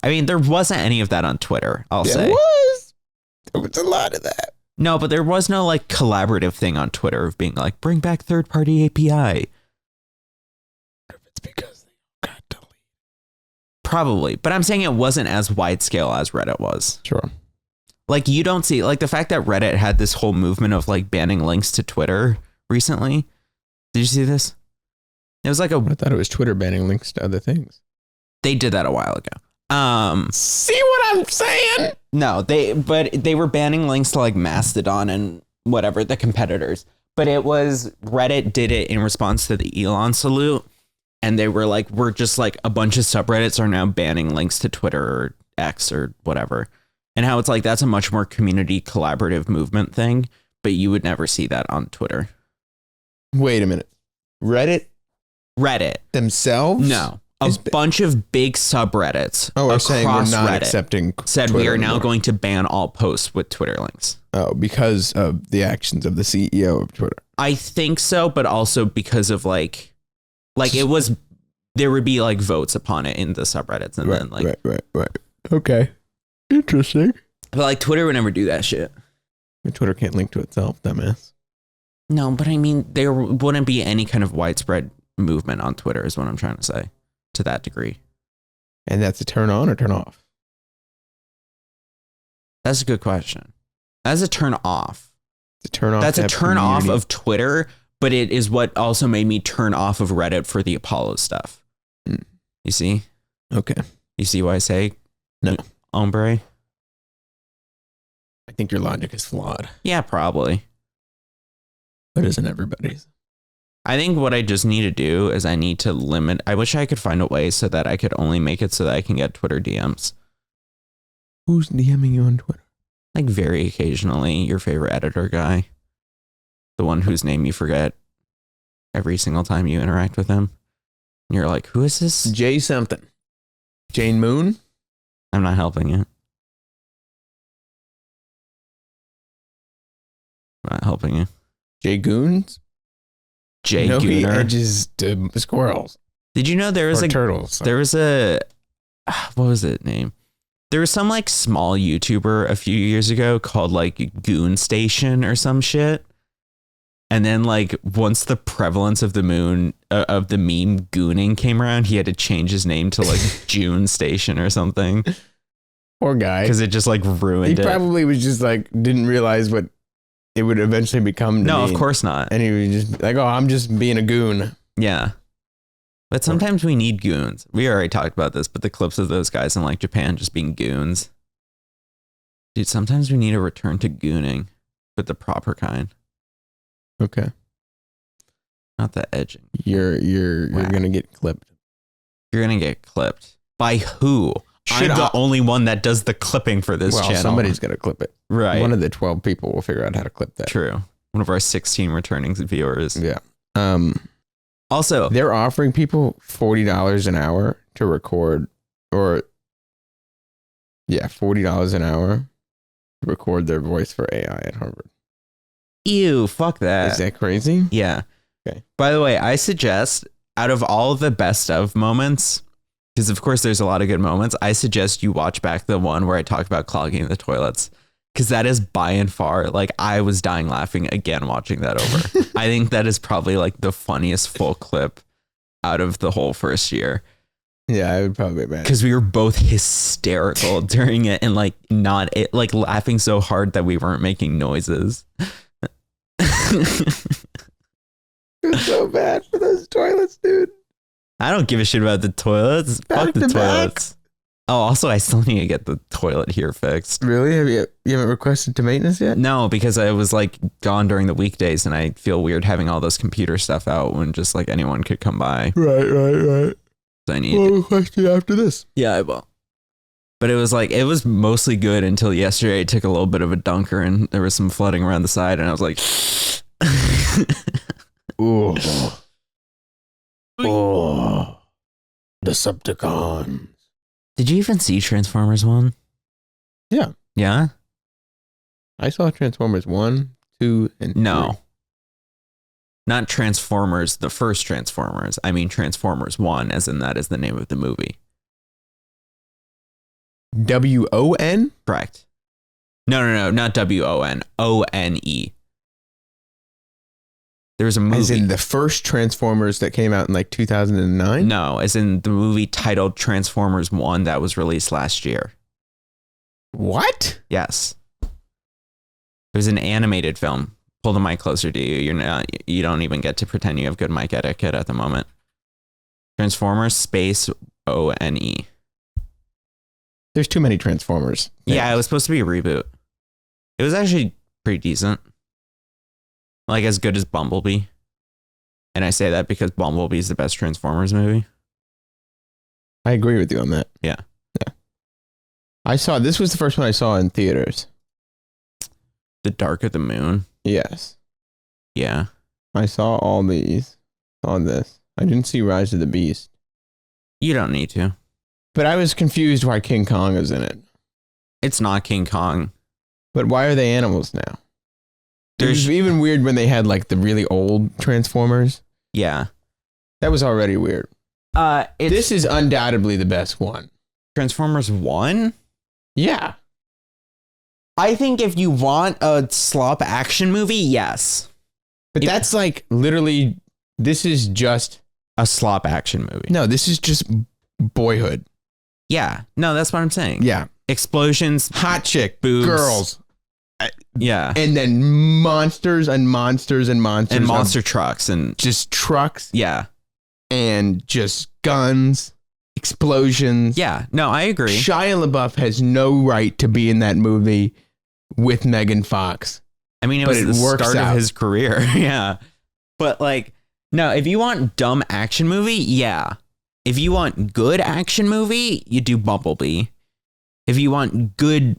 I mean, there wasn't any of that on Twitter, I'll say. There was a lot of that. No, but there was no like collaborative thing on Twitter of being like, bring back third-party API. It's because they got deleted. Probably. But I'm saying it wasn't as wide scale as Reddit was. Sure. Like, you don't see, like, the fact that Reddit had this whole movement of like banning links to Twitter recently. Did you see this? It was like I thought it was Twitter banning links to other things. They did that a while ago. See what I'm saying? No, they were banning links to like Mastodon and whatever, the competitors. But it was Reddit did it in response to the Elon salute. And they were like, we're just like a bunch of subreddits are now banning links to Twitter or X or whatever. And how it's like, that's a much more community collaborative movement thing. But you would never see that on Twitter. Wait a minute. Reddit themselves? No. A bunch of big subreddits are saying we're not Reddit accepting said Twitter we are now anymore. going to ban all posts with Twitter links. Oh, because of the actions of the CEO of Twitter. I think so, but also because of like it was, there would be like votes upon it in the subreddits. And then like, right. Okay. Interesting. But like Twitter would never do that shit. Twitter can't link to itself, dumbass. No, but I mean, there wouldn't be any kind of widespread movement on Twitter is what I'm trying to say. To that degree. And that's a turn on or turn off? That's a good question. That's a turn off. It's a turn off. That's a turn off of Twitter, but it is what also made me turn off of Reddit for the Apollo stuff. You see? Okay. You see why I say no, hombre? I think your logic is flawed. Yeah, probably. But isn't everybody's? I think what I just need to do is I need to limit. I wish I could find a way so that I could only make it so that I can get Twitter DMs. Who's DMing you on Twitter? Like very occasionally, your favorite editor guy. The one whose name you forget every single time you interact with him. And you're like, who is this? Jay something. Jane Moon? I'm not helping you. I'm not helping you. Jay Goons? Jay no, Gooner. He edges to squirrels. Did you know there was turtles? Sorry. There was a what was it name? There was some like small YouTuber a few years ago called like Goon Station or some shit. And then like once the prevalence of the meme gooning came around, he had to change his name to like June Station or something. Poor guy. Because it just like ruined it. He probably was just like didn't realize what it would eventually become. No, of course not. And he was just like, oh, I'm just being a goon. Yeah. But sometimes we need goons. We already talked about this, but the clips of those guys in like Japan just being goons. Dude, sometimes we need a return to gooning, but the proper kind, Okay. not the edging. You're Wow. gonna get clipped. You're gonna get clipped by who? Should I'm the I- only one that does the clipping for this channel. Somebody's gonna clip it. right. One of the 12 people will figure out how to clip that. True. One of our 16 returning viewers. Yeah. Also, They're offering people $40 an hour to record, or $40 an hour to record their voice for AI at Harvard. ew, fuck that. Is that crazy? Yeah. Okay. By the way, I suggest out of all of the best of moments, because of course there's a lot of good moments, I suggest you watch back the one where I talk about clogging the toilets. Because that is by and far, like, I was dying laughing again watching that over. I think that is probably like the funniest full clip out of the whole first year. Yeah, I would probably imagine. Because we were both hysterical during it and like laughing so hard that we weren't making noises. It's so bad for those toilets, dude. I don't give a shit about the toilets. Back Fuck the to back. toilets. Oh, also, I still need to get the toilet here fixed. Really? You haven't requested to maintenance yet? No, because I was like gone during the weekdays and I feel weird having all this computer stuff out when just like anyone could come by. Right. So I need Well, question after this. Yeah, I will. But it was mostly good until yesterday. I took a little bit of a dunker and there was some flooding around the side and I was like, Ooh. Oh. Decepticon. did you even see Transformers 1? Yeah. Yeah? I saw Transformers 1, 2, and No. 3. Not Transformers, the first Transformers. I mean Transformers 1, as in that is the name of the movie. WON? Correct. No, not WON. ONE. There's a movie. As in the first Transformers that came out in like 2009? No, as in the movie titled Transformers 1 that was released last year. What? Yes. It was an animated film. Pull the mic closer to you. You don't even get to pretend you have good mic etiquette at the moment. Transformers space ONE. There's too many Transformers. Yeah, it was supposed to be a reboot. It was actually pretty decent. Like as good as Bumblebee. And I say that because Bumblebee is the best Transformers movie. I agree with you on that. Yeah. This was the first one I saw in theaters. The Dark of the Moon. Yes. Yeah. I saw all these. Saw this. I didn't see Rise of the Beast. You don't need to. But I was confused why King Kong is in it. It's not King Kong. But why are they animals now? It There's was even weird when they had like the really old Transformers. yeah. That was already weird. This is undoubtedly the best one. Transformers 1? Yeah. I think if you want a slop action movie, yes. But that's like literally, this is just, A slop action movie. no, this is just Boyhood. Yeah. No, that's what I'm saying. Yeah. Explosions, Hot chick, boobs, girls, yeah. and then monsters and monsters and monsters. And of monster trucks and just trucks yeah. and just guns, explosions. Yeah. No, I agree. Shia LaBeouf has no right to be in that movie with Megan Fox. I mean, it but was it the works start out. of his career. Yeah. But like, no, if you want dumb action movie, yeah. If you want good action movie, you do Bumblebee. If you want good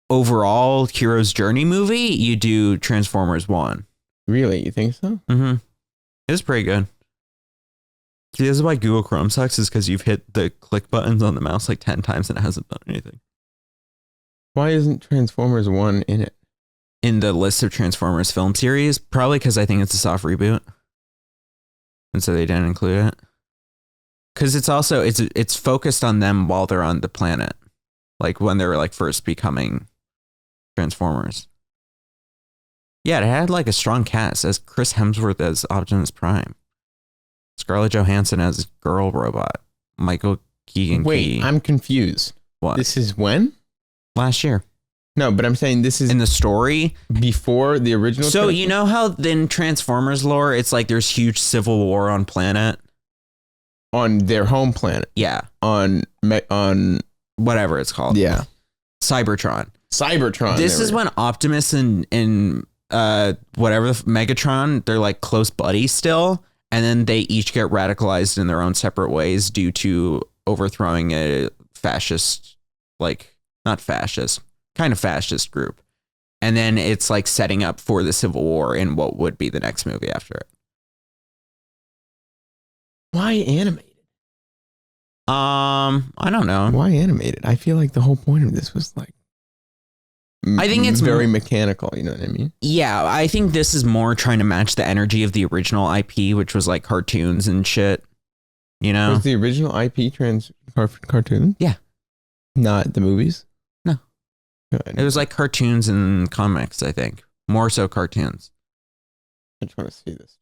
overall hero's journey movie, you do Transformers 1. Really? You think so? Mm-hmm. It was pretty good. See, this is why Google Chrome sucks, is because you've hit the click buttons on the mouse like 10 times and it hasn't done anything. Why isn't Transformers 1 in it? In the list of Transformers film series, probably because I think it's a soft reboot. And so they didn't include it. Because it's also, it's focused on them while they're on the planet. Like when they were like first becoming Transformers. Yeah, it had like a strong cast as Chris Hemsworth as Optimus Prime. Scarlett Johansson as Girl Robot. Michael Keegan Wait, Key. I'm confused. What? This is when? Last year. No, but I'm saying this is In the story. before the original. So you know how in Transformers lore, it's like there's huge civil war on planet? on their home planet, Yeah. on Whatever it's called. yeah. Cybertron. Cybertron. This is when Optimus and whatever Megatron, they're like close buddies still, and then they each get radicalized in their own separate ways due to overthrowing a fascist, like not fascist, kind of fascist group. And then it's like setting up for the Civil War in what would be the next movie after it. Why animated? I don't know. Why animated? I feel like the whole point of this was like, I think it's very mechanical. You know what I mean? Yeah, I think this is more trying to match the energy of the original IP, which was like cartoons and shit. You know, was the original IP cartoon? Yeah, not the movies. No, it was like cartoons and comics. I think more so cartoons. I just want to see this.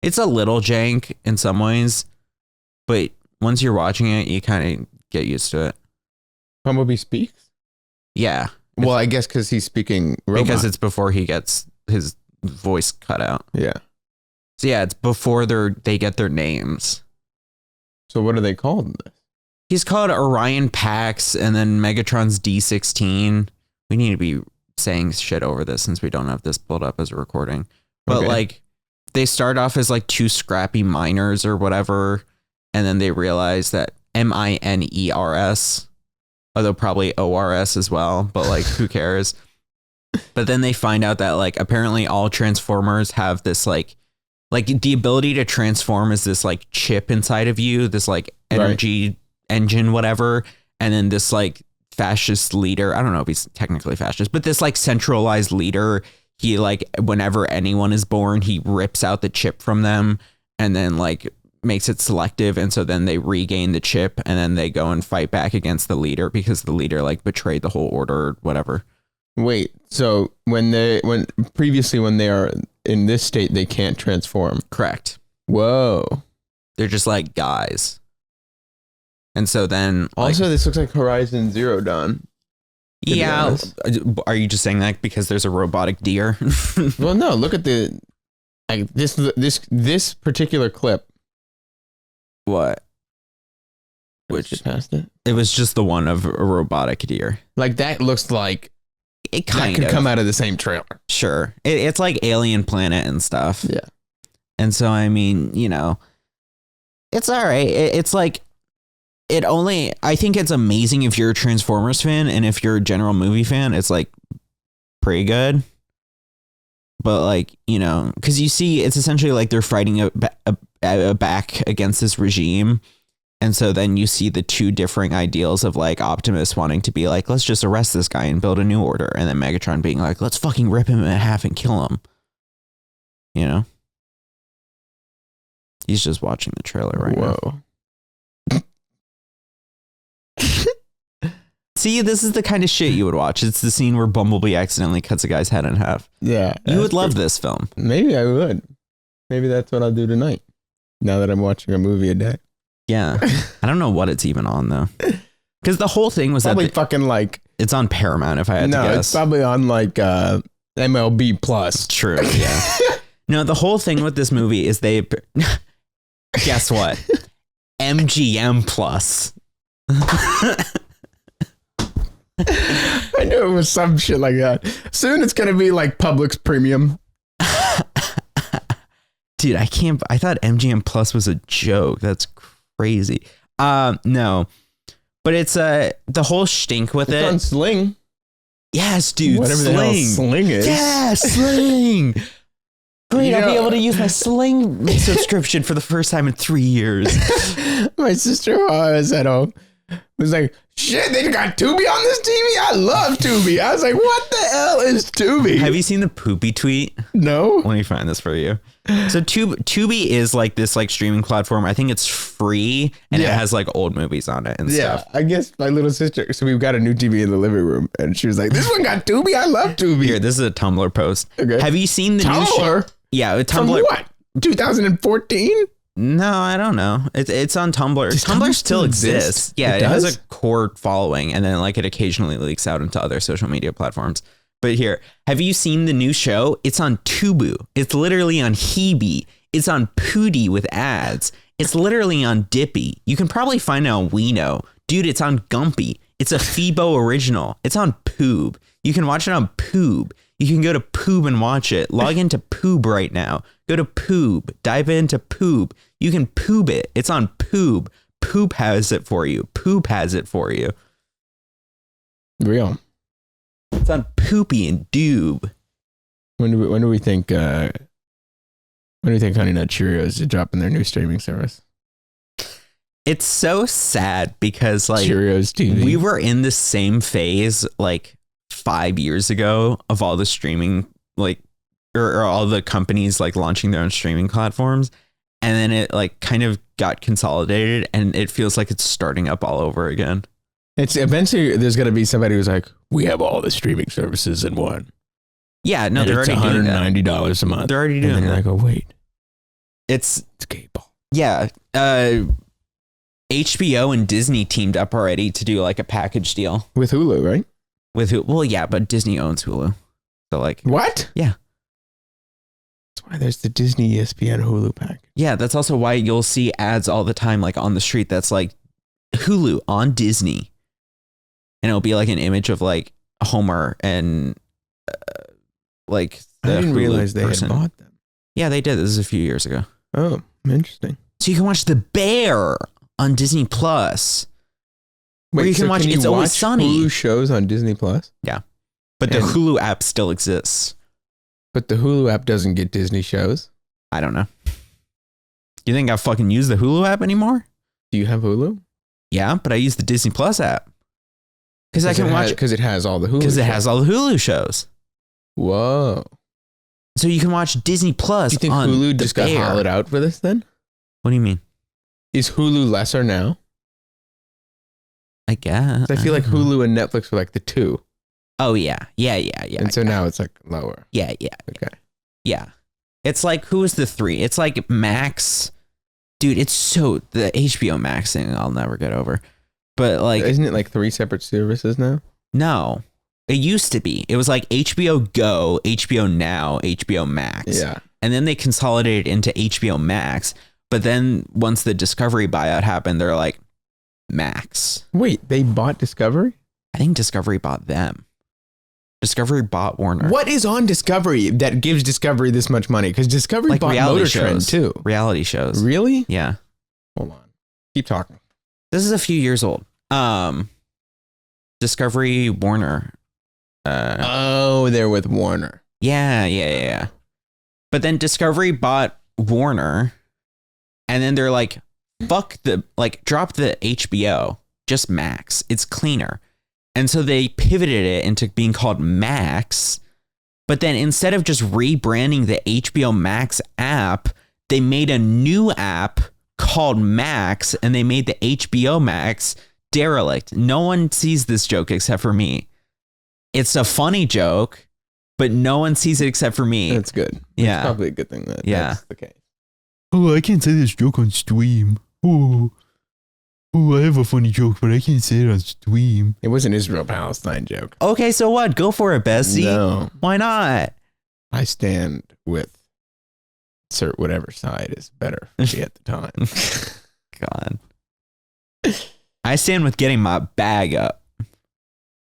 It's a little jank in some ways, but once you're watching it, you kind of get used to it. Bumblebee speaks? Yeah. Well, I guess because he's speaking robot. Because it's before he gets his voice cut out. Yeah. So yeah, it's before they get their names. So what are they called? He's called Orion Pax and then Megatron's D16. We need to be saying shit over this since we don't have this pulled up as a recording. But Okay. like they start off as like two scrappy miners or whatever, and then they realize that MINERS, although probably ORS as well, but like who cares? But then they find out that like apparently all Transformers have this like the ability to transform is this like chip inside of you, this like energy engine, whatever. And then this like fascist leader, I don't know if he's technically fascist, but this like centralized leader, he like whenever anyone is born, he rips out the chip from them and then like makes it selective. And so then they regain the chip and then they go and fight back against the leader because the leader like betrayed the whole order or whatever. Wait, so when they are in this state, they can't transform. Correct. Whoa. They're just like guys. And so then Also, this looks like Horizon Zero Dawn. Yeah. Are you just saying that because there's a robotic deer? Well, no, look at the like this particular clip. What? Which past it? It was just the one of a robotic deer. Like that looks like it kind of could come out of the same trailer. Sure. It's like Alien Planet and stuff. Yeah. And so, I mean, you know, it's all right. It's like, I think it's amazing if you're a Transformers fan, and if you're a general movie fan, it's like pretty good. But like, you know, because you see, it's essentially like they're fighting a back against this regime. And so then you see the two differing ideals of like Optimus wanting to be like, let's just arrest this guy and build a new order. And then Megatron being like, let's fucking rip him in half and kill him. You know? He's just watching the trailer right now. See, this is the kind of shit you would watch. It's the scene where Bumblebee accidentally cuts a guy's head in half. Yeah. You would love this film. Maybe I would. Maybe that's what I'll do tonight. Now that I'm watching a movie a day. Yeah. I don't know what it's even on though. Because the whole thing was probably fucking like it's on Paramount if I had to guess. No, it's probably on like MLB Plus. True, yeah. No, the whole thing with this movie is they guess what? MGM Plus. I knew it was some shit like that. Soon it's gonna be like Publix Premium. Dude, I thought MGM Plus was a joke. That's crazy. No. But it's the whole stink with it. It's on Sling. Yes, dude. Whatever the hell Sling is. Yeah, Sling. Great, I'll be able to use my Sling subscription for the first time in 3 years. My sister while I was at home was like, shit, they got Tubi on this TV? I love Tubi. I was like, what the hell is Tubi? Have you seen the Poopy tweet? No. Let me find this for you. So Tubi is like this like streaming platform. I think it's free and it has like old movies on it and stuff. I guess my little sister, so we've got a new TV in the living room and she was like, this one got Tubi? I love Tubi. Here, this is a Tumblr post. Okay. Have you seen the Tumblr? Yeah, Tumblr. From what? 2014? No, I don't know. It's on Tumblr. Tumblr still exists. Yeah, it has a core following, and then like it occasionally leaks out into other social media platforms. But here, have you seen the new show? It's on Tubu. It's literally on Hebe. It's on Pooty with ads. It's literally on Dippy. You can probably find it on Weeno. Dude, it's on Gumpy. It's a Phoebo original. It's on Poob. You can watch it on Poob. You can go to Poob and watch it. Log into Poob right now. Go to Poob. Dive into Poob. You can Poob it. It's on Poob. Poob has it for you. Poob has it for you. Real. It's on Poopy and Doob. When do we think Honey Nut Cheerios is dropping their new streaming service? It's so sad because like Cheerios TV. We were in the same phase like 5 years ago of all the streaming like or all the companies like launching their own streaming platforms, and then it like kind of got consolidated and it feels like it's starting up all over again. It's eventually there's going to be somebody who's like, we have all the streaming services in one. Yeah, no, and they're it's already doing $190 a month. They're already doing and then that. you're like, oh wait, it's cable. Yeah, HBO and Disney teamed up already to do like a package deal With Hulu, right? with Hulu. Well, yeah, but Disney owns Hulu, so like, What? Yeah. That's why there's the Disney ESPN Hulu pack. yeah, that's also why you'll see ads all the time, like on the street. That's like Hulu on Disney, and it'll be like an image of like Homer and like the I didn't Hulu realize they person. had bought them. Yeah, they did. This is a few years ago. Oh, interesting. So you can watch The Bear on Disney Plus. Or you can watch It's Always Sunny. Hulu shows on Disney Plus, But the And- Hulu app still exists. but the Hulu app doesn't get Disney shows. I don't know. You think I fucking use the Hulu app anymore? Do you have Hulu? Yeah, but I use the Disney Plus app. Because I can watch because it has all the Hulu. because it shows. has all the Hulu shows. Whoa. So you can watch Disney Plus Do you think on Hulu The just got Bear. hollowed out for this then? What do you mean? Is Hulu lesser now? I guess. 'Cause I feel like Uh-huh. Hulu and Netflix were like the two. Oh, yeah. Yeah. And so now it's like lower. Yeah. Okay. Yeah. It's like, who is the three? It's like Max. Dude, it's so, the HBO Max thing I'll never get over. But like, Isn't it like 3 separate services now? no. It used to be. It was like HBO Go, HBO Now, HBO Max. Yeah. And then they consolidated into HBO Max. But then once the Discovery buyout happened, they're like, Max. Wait, they bought Discovery? I think Discovery bought them. Discovery bought Warner. What is on Discovery that gives Discovery this much money? Because Discovery Like bought reality Motor Trend shows. too. Reality shows. Really? Yeah. Hold on. Keep talking. This is a few years old. Discovery Warner. Oh, they're with Warner. Yeah. But then Discovery bought Warner, and then they're like, fuck drop the HBO, just Max. It's cleaner. And so they pivoted it into being called Max. But then instead of just rebranding the HBO Max app, they made a new app called Max, and they made the HBO Max derelict. No one sees this joke except for me. It's a funny joke, but no one sees it except for me. That's good. Yeah. It's probably a good thing that that's the case. Oh, I can't say this joke on stream. Oh, I have a funny joke, but I can't say it on stream. It was an Israel-Palestine joke. Okay, so what? Go for it, Bessie. No. Why not? I stand with whatever side is better for me at the time. God. I stand with getting my bag up.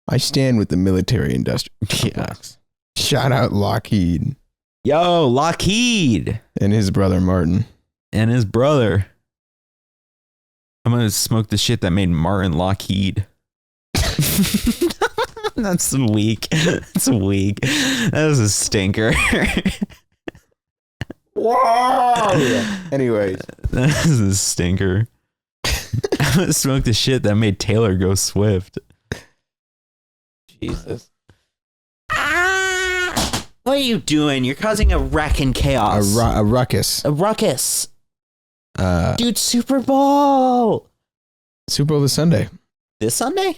I stand with the military-industrial complex. Shout out Lockheed Yo, Lockheed and his brother Martin. and his brother. I'm going to smoke the shit that made Martin Lockheed. That's weak. That's weak. That was a stinker. Whoa! Anyways, That is a stinker. I'm going to smoke the shit that made Taylor go swift. Jesus. What are you doing? You're causing a wreck and chaos. A ruckus. A ruckus. Dude, Super Bowl. Super Bowl this Sunday. This Sunday?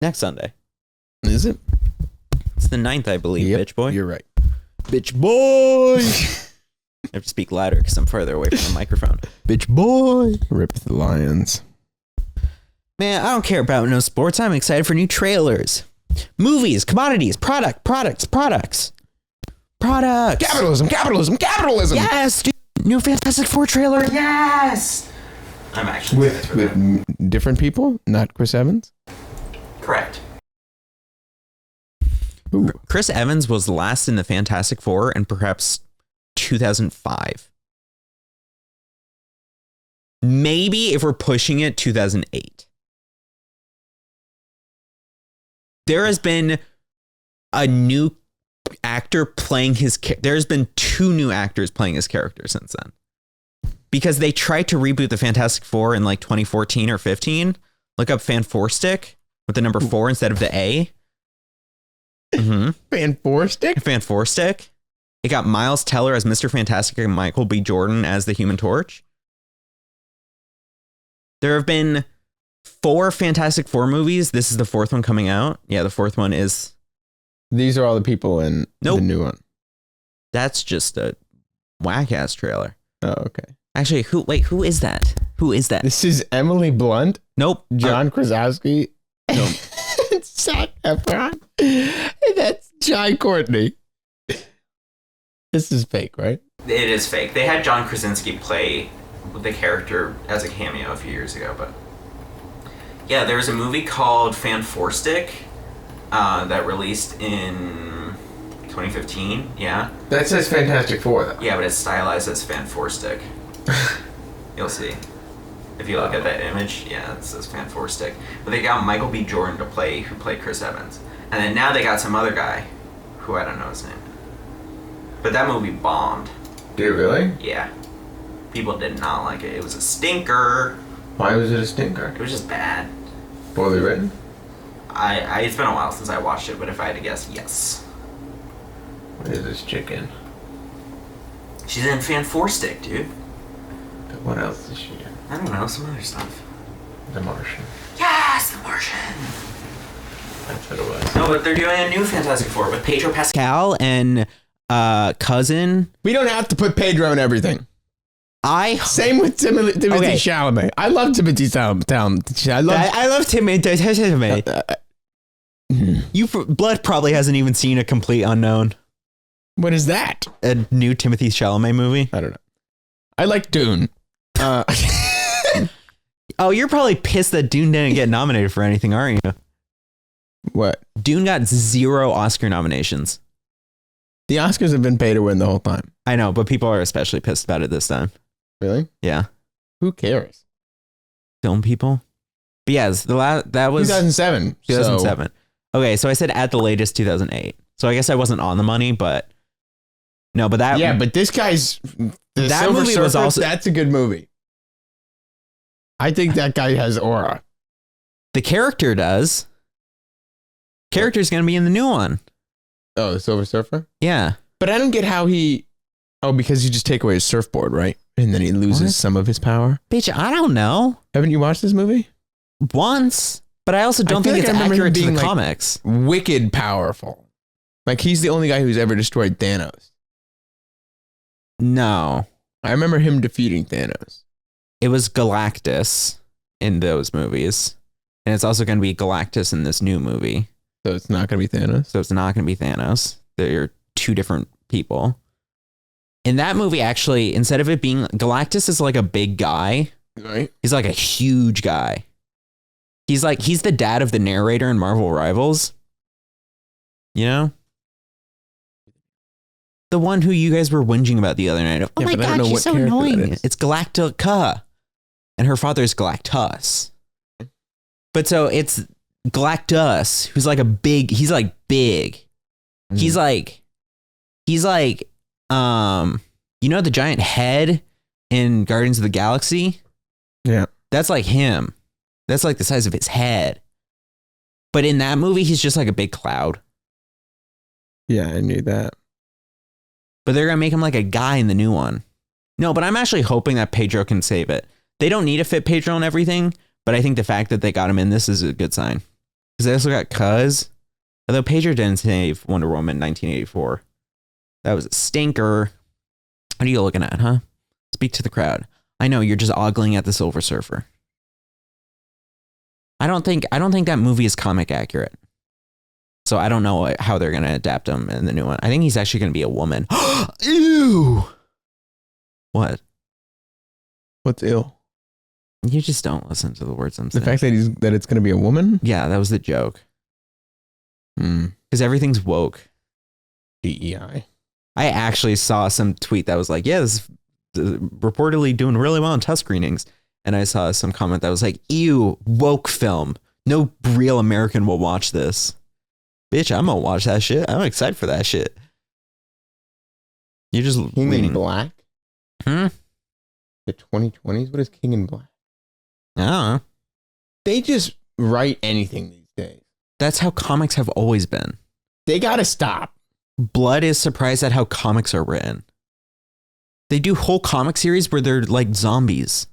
Next Sunday. Is it? It's the 9th, I believe, Yep, bitch boy. You're right. Bitch boy. I have to speak louder because I'm farther away from the microphone. Bitch boy. Rip the Lions. Man, I don't care about no sports. I'm excited for new trailers. Movies, commodities, products. Capitalism. Yes, dude. New Fantastic Four trailer. Yes. I'm actually With different people, not Chris Evans. Ooh. Chris Evans was last in the Fantastic Four and perhaps 2005. Maybe if we're pushing it, 2008. There has been a new actor playing his... There's been 2 new actors playing his character since then. Because they tried to reboot the Fantastic Four in like 2014 or 15. Look up Fan Four Stick with the number 4 instead of the A. Mm-hmm. Fan Four Stick? Fan Four Stick. It got Miles Teller as Mr. Fantastic and Michael B. Jordan as the Human Torch. There have been 4 Fantastic Four movies. This is the 4th one coming out. Yeah, the 4th one is... These are all the people in the new one. That's just a whack-ass trailer. Oh, okay. Actually, who is that? Who is that? This is Emily Blunt, Nope. John Krasinski, Nope. Zac Efron, and that's Jai Courtney. This is fake, right? It is fake. They had John Krasinski play the character as a cameo a few years ago, but yeah, there was a movie called Fan Four Stick that released in 2015. Yeah. That says Fantastic Four, though. Yeah, but it's stylized as Fan Four Stick. You'll see. If you look at that image, yeah, it says Fan Four Stick. But they got Michael B. Jordan who played Chris Evans. And then now they got some other guy, who I don't know his name. But that movie bombed. Did it really? Yeah. People did not like it. It was a stinker. Why was it a stinker? It was just bad. Poorly written? It's been a while since I watched it, but if I had to guess, yes. What is this chicken? She's in Fan Four Stick, dude. But what else is she in? I don't know, some other stuff. The Martian. Yes, The Martian! That's what it was. No, but they're doing a new Fantastic Four with Pedro Pascal and cousin. We don't have to put Pedro in everything. Same with Timothy Chalamet. I love Timothy Chalamet. I love Timothy Chalamet. Blood probably hasn't even seen A Complete Unknown. What is that? A new Timothy Chalamet movie. I don't know. I like Dune. Oh, you're probably pissed that Dune didn't get nominated for anything, aren't you? What? Dune got 0 Oscar nominations. The Oscars have been pay to win the whole time. I know, but people are especially pissed about it this time. Really? Yeah. Who cares? Film people. But yes, that was 2007. 2007. Okay, so I said at the latest 2008. So I guess I wasn't on the money, but no, but that. Yeah, but this guy's that Silver movie Surfer, was also. That's a good movie. I think that guy has aura. The character does. Character's gonna be in the new one. Oh, the Silver Surfer? Yeah. But I don't get how he... Oh, because you just take away his surfboard, right? And then he loses some of his power? Bitch, I don't know. Haven't you watched this movie? Once. But I also don't think it's accurate to the comics. Wicked powerful. Like, he's the only guy who's ever destroyed Thanos. No. I remember him defeating Thanos. It was Galactus in those movies. And it's also going to be Galactus in this new movie. So it's not going to be Thanos? So it's not going to be Thanos. They're 2 different people. In that movie, actually, instead of it being... Galactus is like a big guy. Right. He's like a huge guy. He's the dad of the narrator in Marvel Rivals. You know? The one who you guys were whinging about the other night. Oh my God, she's so annoying. It's Galactica. And her father's Galactus. But so it's Galactus, who's like big. He's like, you know the giant head in Guardians of the Galaxy? Yeah. That's like him. That's like the size of his head. But in that movie, he's just like a big cloud. Yeah, I knew that. But they're going to make him like a guy in the new one. No, but I'm actually hoping that Pedro can save it. They don't need to fit Pedro and everything, but I think the fact that they got him in this is a good sign. Because they also got Cuz. Although Pedro didn't save Wonder Woman in 1984. That was a stinker. What are you looking at, huh? Speak to the crowd. I know, you're just ogling at the Silver Surfer. I don't think that movie is comic accurate. So I don't know how they're going to adapt him in the new one. I think he's actually going to be a woman. Ew! What? What's ill? You just don't listen to the words I'm saying. The fact that it's going to be a woman? Yeah, that was the joke. Because everything's woke. DEI. I actually saw some tweet that was like, yeah, this is reportedly doing really well in test screenings. And I saw some comment that was like, ew, woke film. No real American will watch this. Bitch, I'm gonna watch that shit. I'm excited for that shit. You're just King reading. in Black? Hmm? The 2020s? What is King in Black? I don't know. They just write anything these days. That's how comics have always been. They gotta stop. Blood is surprised at how comics are written. They do whole comic series where they're like zombies.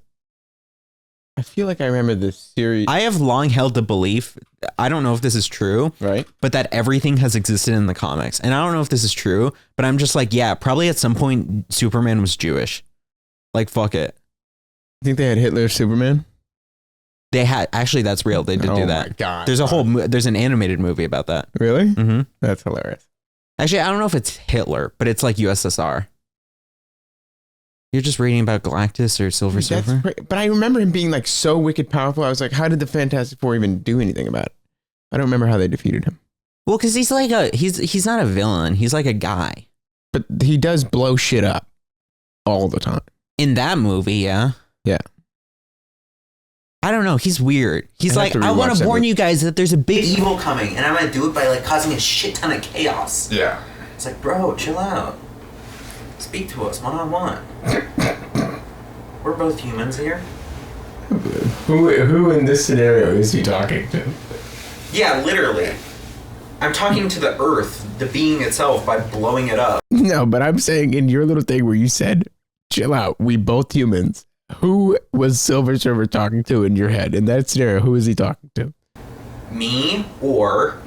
I feel like I remember this series. I have long held the belief, I don't know if this is true, Right? but that everything has existed in the comics. And I don't know if this is true, but I'm just like, yeah, probably at some point Superman was Jewish. Like, fuck it. I think they had Hitler's Superman. They had, actually, that's real. They did do that. Oh my God. There's a whole, there's an animated movie about that. Really? Mm-hmm. That's hilarious. Actually, I don't know if it's Hitler, but it's like USSR. You're just reading about Galactus or Silver Surfer? But I remember him being like so wicked powerful. I was like, how did the Fantastic Four even do anything about it? I don't remember how they defeated him. Well, because he's like he's not a villain. He's like a guy. But he does blow shit up all the time. In that movie, yeah. Yeah. I don't know. He's weird. He's like, I want to warn you guys that there's a big evil coming, and I'm going to do it by like causing a shit ton of chaos. Yeah. It's like, bro, chill out. Speak to us one-on-one. We're both humans here. Who in this scenario is he talking to? Yeah, literally. I'm talking to the Earth, the being itself, by blowing it up. No, but I'm saying in your little thing where you said, chill out, we both humans. Who was Silver Surfer talking to in your head? In that scenario, who is he talking to? Me or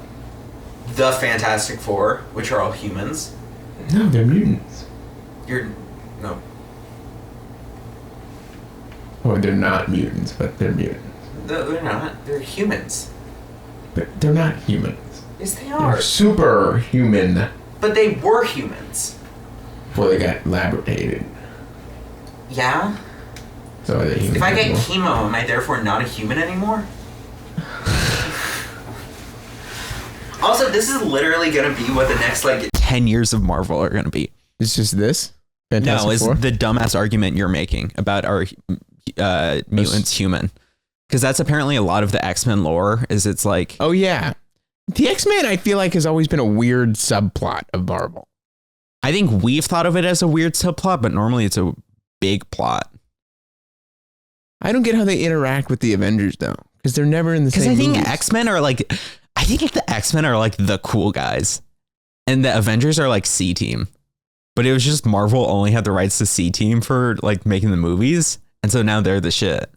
the Fantastic Four, which are all humans. No, they're mutants. No. Or they're not mutants, but they're mutants. No, they're not. They're humans. But they're not humans. Yes, they They're are. superhuman. But they were humans. Before they got labrated. Yeah? So are they humans? If I get anymore? chemo, am I therefore not a human anymore? Also, this is literally going to be what the next, 10 years of Marvel are going to be. It's just this? Fantastic No, it's Four? the dumbass argument you're making about our mutants human. Because that's apparently a lot of the X-Men lore, is it's like... Oh, yeah. The X-Men, I feel like, has always been a weird subplot of Marvel. I think we've thought of it as a weird subplot, but normally it's a big plot. I don't get how they interact with the Avengers, though. Because they're never in the same Because I think movies. X-Men are like... I think the X-Men are like the cool guys. And the Avengers are like C-Team. But it was just Marvel only had the rights to C-Team for like making the movies. And so now they're the shit.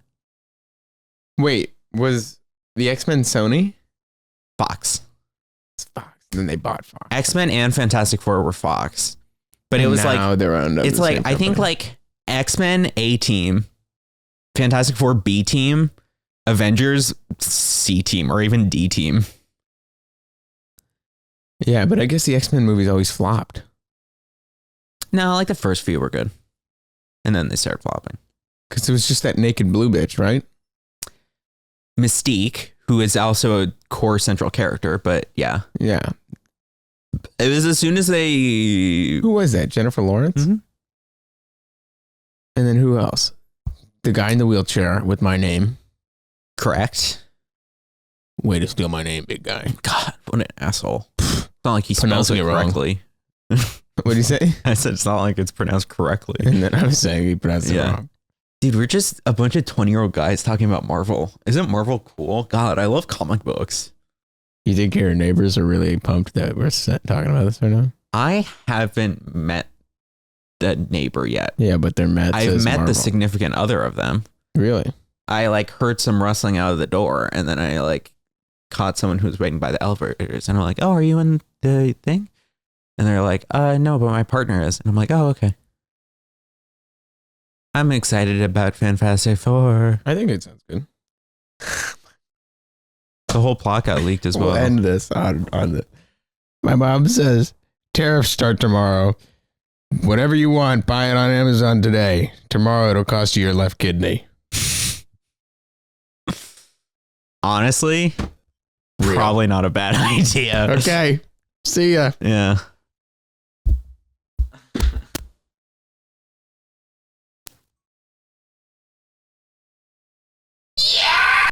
Wait, was the X-Men Sony? Fox. It's Fox. And then they bought Fox. X-Men and Fantastic Four were Fox. But it was now like... they're under It's the like, same I think company. like X-Men A-Team, Fantastic Four B-Team, Avengers C-Team, or even D-Team. Yeah, but I guess the X-Men movies always flopped. No, like the first few were good. And then they started flopping. Because it was just that naked blue bitch, right? Mystique, who is also a core central character, but yeah. Yeah. It was as soon as they... Who was that? Jennifer Lawrence? Mhm. And then who else? The guy in the wheelchair with my name. Correct. Way to steal my name, big guy. God, what an asshole. It's not like he spells Pronouncing it it wrong. correctly. What did he say? I said it's not like it's pronounced correctly. And then I was saying he pronounced it Yeah. wrong. Dude, we're just a bunch of 20-year-old guys talking about Marvel. Isn't Marvel cool? God, I love comic books. You think your neighbors are really pumped that we're talking about this right now? I haven't met the neighbor yet. Yeah, but they're mad. I've met the significant other of them. Really? I heard some rustling out of the door, and then I caught someone who was waiting by the elevators, and I'm like, "Oh, are you in the thing?" And they're like, "No, but my partner is." And I'm like, "Oh, okay." I'm excited about Fantastic Four. I think it sounds good. The whole plot got leaked as well. We'll end this on the. My mom says tariffs start tomorrow. Whatever you want, buy it on Amazon today. Tomorrow it'll cost you your left kidney. Honestly, Real. probably not a bad idea. Okay. See ya. Yeah.